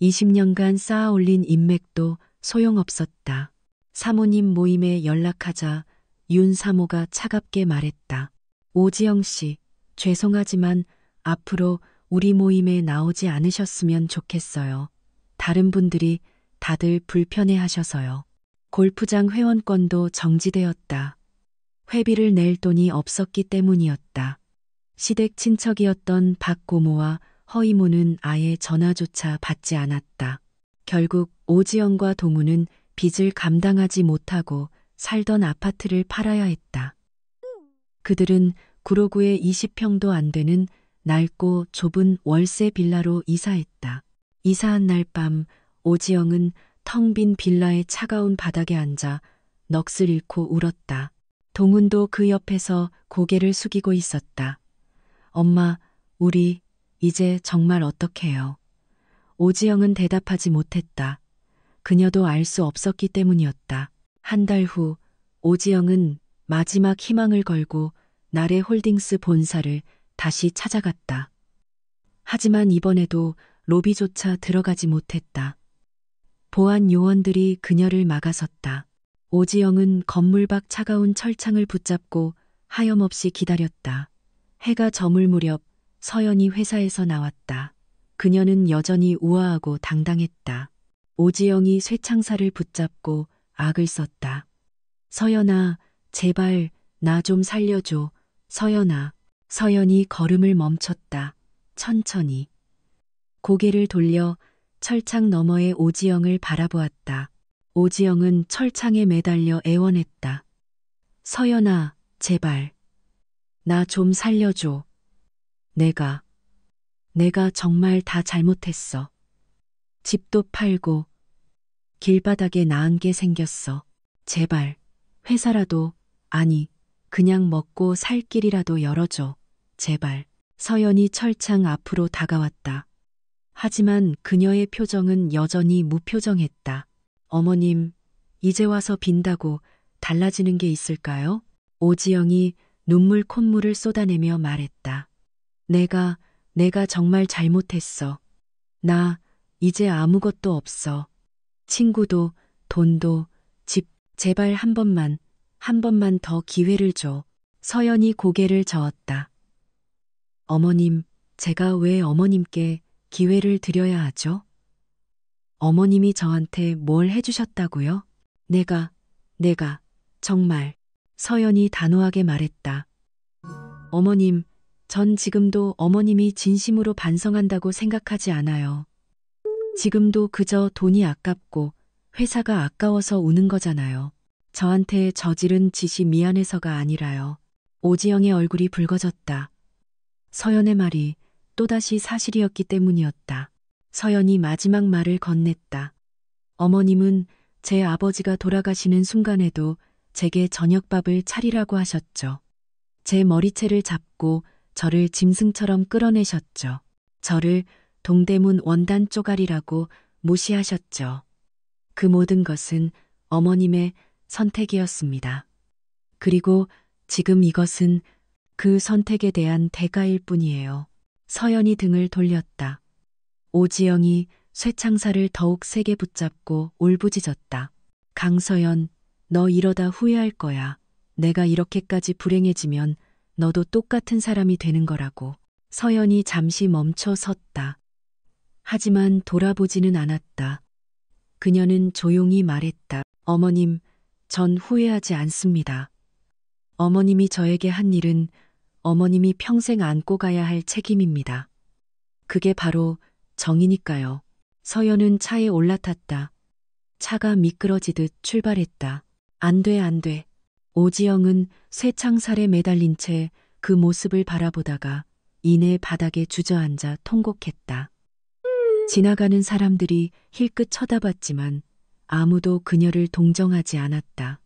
[SPEAKER 3] 20년간 쌓아올린 인맥도 소용없었다. 사모님 모임에 연락하자 윤 사모가 차갑게 말했다. 오지영 씨, 죄송하지만 앞으로 우리 모임에 나오지 않으셨으면 좋겠어요. 다른 분들이 다들 불편해하셔서요. 골프장 회원권도 정지되었다. 회비를 낼 돈이 없었기 때문이었다. 시댁 친척이었던 박고모와 허이모는 아예 전화조차 받지 않았다. 결국 오지영과 동우는 빚을 감당하지 못하고 살던 아파트를 팔아야 했다. 그들은 구로구의 20평도 안 되는 낡고 좁은 월세 빌라로 이사했다. 이사한 날 밤 오지영은 텅 빈 빌라의 차가운 바닥에 앉아 넋을 잃고 울었다. 동훈도 그 옆에서 고개를 숙이고 있었다. 엄마, 우리 이제 정말 어떡해요? 오지영은 대답하지 못했다. 그녀도 알 수 없었기 때문이었다. 한 달 후 오지영은 마지막 희망을 걸고 나래 홀딩스 본사를 다시 찾아갔다. 하지만 이번에도 로비조차 들어가지 못했다. 보안 요원들이 그녀를 막아섰다. 오지영은 건물 밖 차가운 철창을 붙잡고 하염없이 기다렸다. 해가 저물 무렵 서연이 회사에서 나왔다. 그녀는 여전히 우아하고 당당했다. 오지영이 쇠창살을 붙잡고 악을 썼다. 서연아, 제발 나 좀 살려줘. 서연아. 서연이 걸음을 멈췄다. 천천히. 고개를 돌려 철창 너머의 오지영을 바라보았다. 오지영은 철창에 매달려 애원했다. 서연아, 제발. 나 좀 살려줘. 내가 정말 다 잘못했어. 집도 팔고 길바닥에 나은 게 생겼어. 제발 회사라도, 아니 그냥 먹고 살 길이라도 열어줘. 제발. 서연이 철창 앞으로 다가왔다. 하지만 그녀의 표정은 여전히 무표정했다. 어머님, 이제 와서 빈다고 달라지는 게 있을까요? 오지영이 눈물 콧물을 쏟아내며 말했다. 내가 정말 잘못했어. 나 이제 아무것도 없어. 친구도, 돈도, 집, 제발 한 번만 더 기회를 줘. 서연이 고개를 저었다. 어머님, 제가 왜 어머님께 기회를 드려야 하죠? 어머님이 저한테 뭘 해주셨다고요? 내가 정말. 서연이 단호하게 말했다. 어머님, 전 지금도 어머님이 진심으로 반성한다고 생각하지 않아요. 지금도 그저 돈이 아깝고 회사가 아까워서 우는 거잖아요. 저한테 저지른 짓이 미안해서가 아니라요. 오지영의 얼굴이 붉어졌다. 서연의 말이 또다시 사실이었기 때문이었다. 서연이 마지막 말을 건넸다. 어머님은 제 아버지가 돌아가시는 순간에도 제게 저녁밥을 차리라고 하셨죠. 제 머리채를 잡고 저를 짐승처럼 끌어내셨죠. 저를 동대문 원단 쪼가리라고 무시하셨죠. 그 모든 것은 어머님의 선택이었습니다. 그리고 지금 이것은 그 선택에 대한 대가일 뿐이에요. 서연이 등을 돌렸다. 오지영이 쇠창살을 더욱 세게 붙잡고 울부짖었다. 강서연, 너 이러다 후회할 거야. 내가 이렇게까지 불행해지면 너도 똑같은 사람이 되는 거라고. 서연이 잠시 멈춰 섰다. 하지만 돌아보지는 않았다. 그녀는 조용히 말했다. 어머님, 전 후회하지 않습니다. 어머님이 저에게 한 일은 어머님이 평생 안고 가야 할 책임입니다. 그게 바로 정이니까요. 서연은 차에 올라탔다. 차가 미끄러지듯 출발했다. 안 돼, 안 돼. 오지영은 쇠창살에 매달린 채 그 모습을 바라보다가 이내 바닥에 주저앉아 통곡했다. 지나가는 사람들이 힐끗 쳐다봤지만 아무도 그녀를 동정하지 않았다.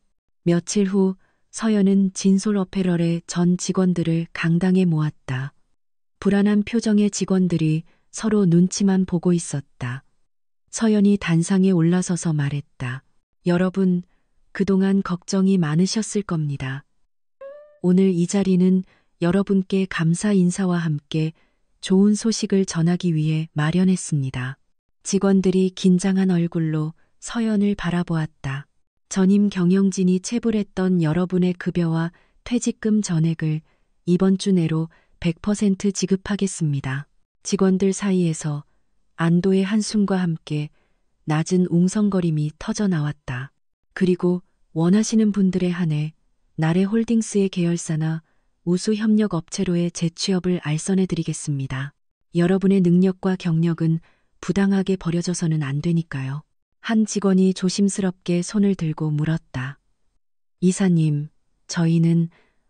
[SPEAKER 3] 며칠 후 서연은 진솔 어페럴의 전 직원들을 강당에 모았다. 불안한 표정의 직원들이 서로 눈치만 보고 있었다. 서연이 단상에 올라서서 말했다. 여러분, 그동안 걱정이 많으셨을 겁니다. 오늘 이 자리는 여러분께 감사 인사와 함께 좋은 소식을 전하기 위해 마련했습니다. 직원들이 긴장한 얼굴로 서연을 바라보았다. 전임 경영진이 체불했던 여러분의 급여와 퇴직금 전액을 이번 주 내로 100% 지급하겠습니다. 직원들 사이에서 안도의 한숨과 함께 낮은 웅성거림이 터져 나왔다. 그리고 원하시는 분들에 한해 나래홀딩스의 계열사나 우수 협력 업체로의 재취업을 알선해 드리겠습니다. 여러분의 능력과 경력은 부당하게 버려져서는 안 되니까요. 한 직원이 조심스럽게 손을 들고 물었다. 이사님, 저희는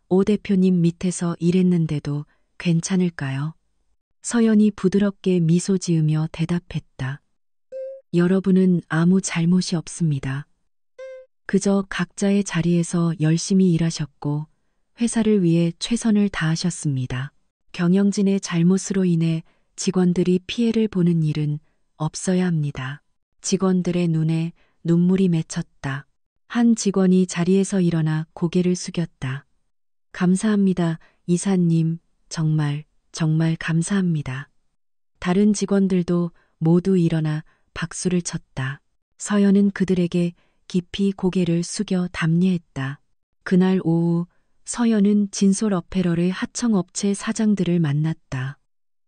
[SPEAKER 3] 오 대표님 밑에서 일했는데도 괜찮을까요? 서연이 부드럽게 미소 지으며 대답했다. 여러분은 아무 잘못이 없습니다. 그저 각자의 자리에서 열심히 일하셨고 회사를 위해 최선을 다하셨습니다. 경영진의 잘못으로 인해 직원들이 피해를 보는 일은 없어야 합니다. 직원들의 눈에 눈물이 맺혔다. 한 직원이 자리에서 일어나 고개를 숙였다. 감사합니다, 이사님. 정말 감사합니다. 다른 직원들도 모두 일어나 박수를 쳤다. 서연은 그들에게 깊이 고개를 숙여 답례했다. 그날 오후 서연은 진솔 어페럴의 하청업체 사장들을 만났다.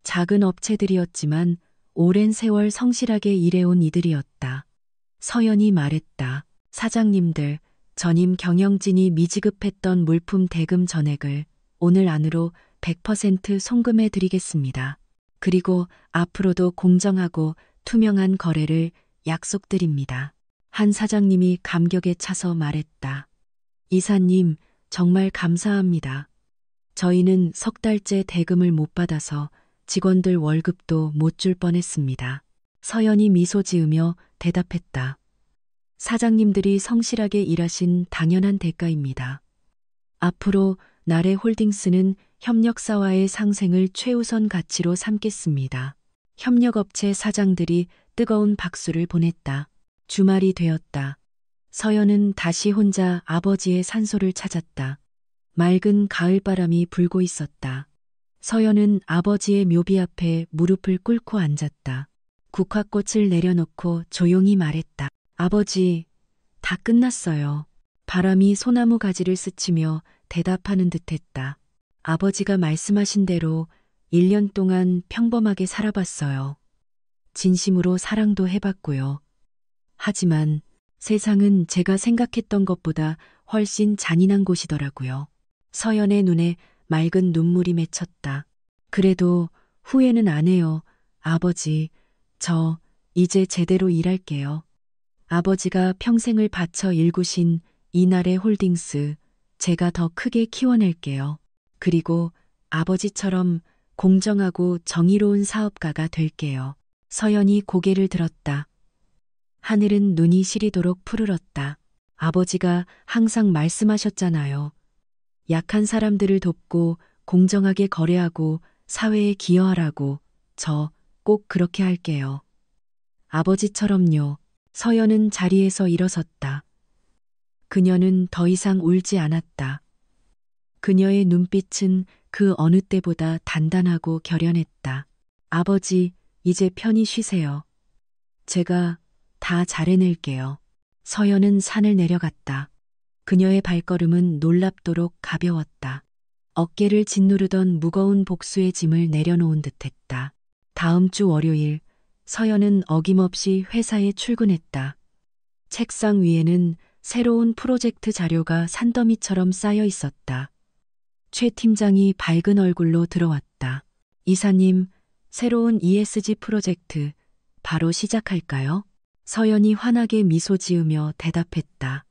[SPEAKER 3] 작은 업체들이었지만 오랜 세월 성실하게 일해온 이들이었다. 서연이 말했다. 사장님들, 전임 경영진이 미지급했던 물품 대금 전액을 오늘 안으로 100% 송금해 드리겠습니다. 그리고 앞으로도 공정하고 투명한 거래를 약속드립니다. 한 사장님이 감격에 차서 말했다. 이사님, 정말 감사합니다. 저희는 석 달째 대금을 못 받아서 직원들 월급도 못 줄 뻔했습니다. 서연이 미소 지으며 대답했다. 사장님들이 성실하게 일하신 당연한 대가입니다. 앞으로 나래홀딩스는 협력사와의 상생을 최우선 가치로 삼겠습니다. 협력업체 사장들이 뜨거운 박수를 보냈다. 주말이 되었다. 서연은 다시 혼자 아버지의 산소를 찾았다. 맑은 가을바람이 불고 있었다. 서연은 아버지의 묘비 앞에 무릎을 꿇고 앉았다. 국화꽃을 내려놓고 조용히 말했다. 아버지, 다 끝났어요. 바람이 소나무 가지를 스치며 대답하는 듯했다. 아버지가 말씀하신 대로 1년 동안 평범하게 살아봤어요. 진심으로 사랑도 해봤고요. 하지만 세상은 제가 생각했던 것보다 훨씬 잔인한 곳이더라고요. 서연의 눈에 맑은 눈물이 맺혔다. 그래도 후회는 안 해요. 아버지, 저 이제 제대로 일할게요. 아버지가 평생을 바쳐 일구신 이날의 홀딩스, 제가 더 크게 키워낼게요. 그리고 아버지처럼 공정하고 정의로운 사업가가 될게요. 서연이 고개를 들었다. 하늘은 눈이 시리도록 푸르렀다. 아버지가 항상 말씀하셨잖아요. 약한 사람들을 돕고 공정하게 거래하고 사회에 기여하라고. 저 꼭 그렇게 할게요. 아버지처럼요. 서연은 자리에서 일어섰다. 그녀는 더 이상 울지 않았다. 그녀의 눈빛은 그 어느 때보다 단단하고 결연했다. 아버지, 이제 편히 쉬세요. 제가 다 잘해낼게요. 서연은 산을 내려갔다. 그녀의 발걸음은 놀랍도록 가벼웠다. 어깨를 짓누르던 무거운 복수의 짐을 내려놓은 듯했다. 다음 주 월요일, 서연은 어김없이 회사에 출근했다. 책상 위에는 새로운 프로젝트 자료가 산더미처럼 쌓여 있었다. 최 팀장이 밝은 얼굴로 들어왔다. 이사님, 새로운 ESG 프로젝트 바로 시작할까요? 서연이 환하게 미소 지으며 대답했다.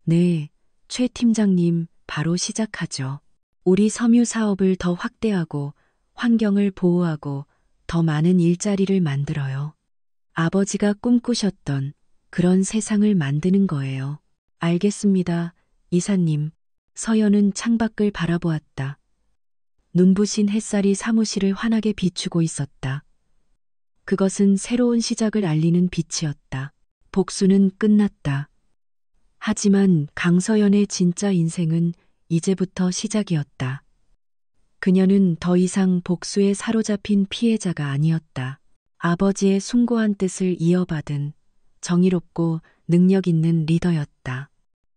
[SPEAKER 3] 네, 최 팀장님, 바로 시작하죠. 우리 섬유 사업을 더 확대하고 환경을 보호하고 더 많은 일자리를 만들어요. 아버지가 꿈꾸셨던 그런 세상을 만드는 거예요. 알겠습니다, 이사님. 서연은 창밖을 바라보았다. 눈부신 햇살이 사무실을 환하게 비추고 있었다. 그것은 새로운 시작을 알리는 빛이었다. 복수는 끝났다. 하지만 강서연의 진짜 인생은 이제부터 시작이었다. 그녀는 더 이상 복수에 사로잡힌 피해자가 아니었다. 아버지의 숭고한 뜻을 이어받은 정의롭고 능력 있는 리더였다.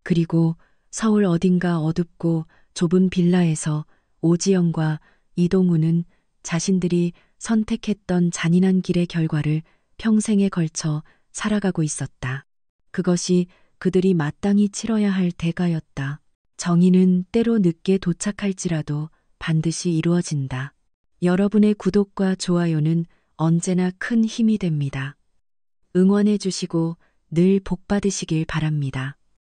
[SPEAKER 3] 그리고 서울 어딘가 어둡고 좁은 빌라에서 오지영과 이동우는 자신들이 선택했던 잔인한 길의 결과를 평생에 걸쳐 살아가고 있었다. 그것이 그들이 마땅히 치러야 할 대가였다. 정의는 때로 늦게 도착할지라도 반드시 이루어진다. 여러분의 구독과 좋아요는 언제나 큰 힘이 됩니다. 응원해 주시고 늘 복 받으시길 바랍니다.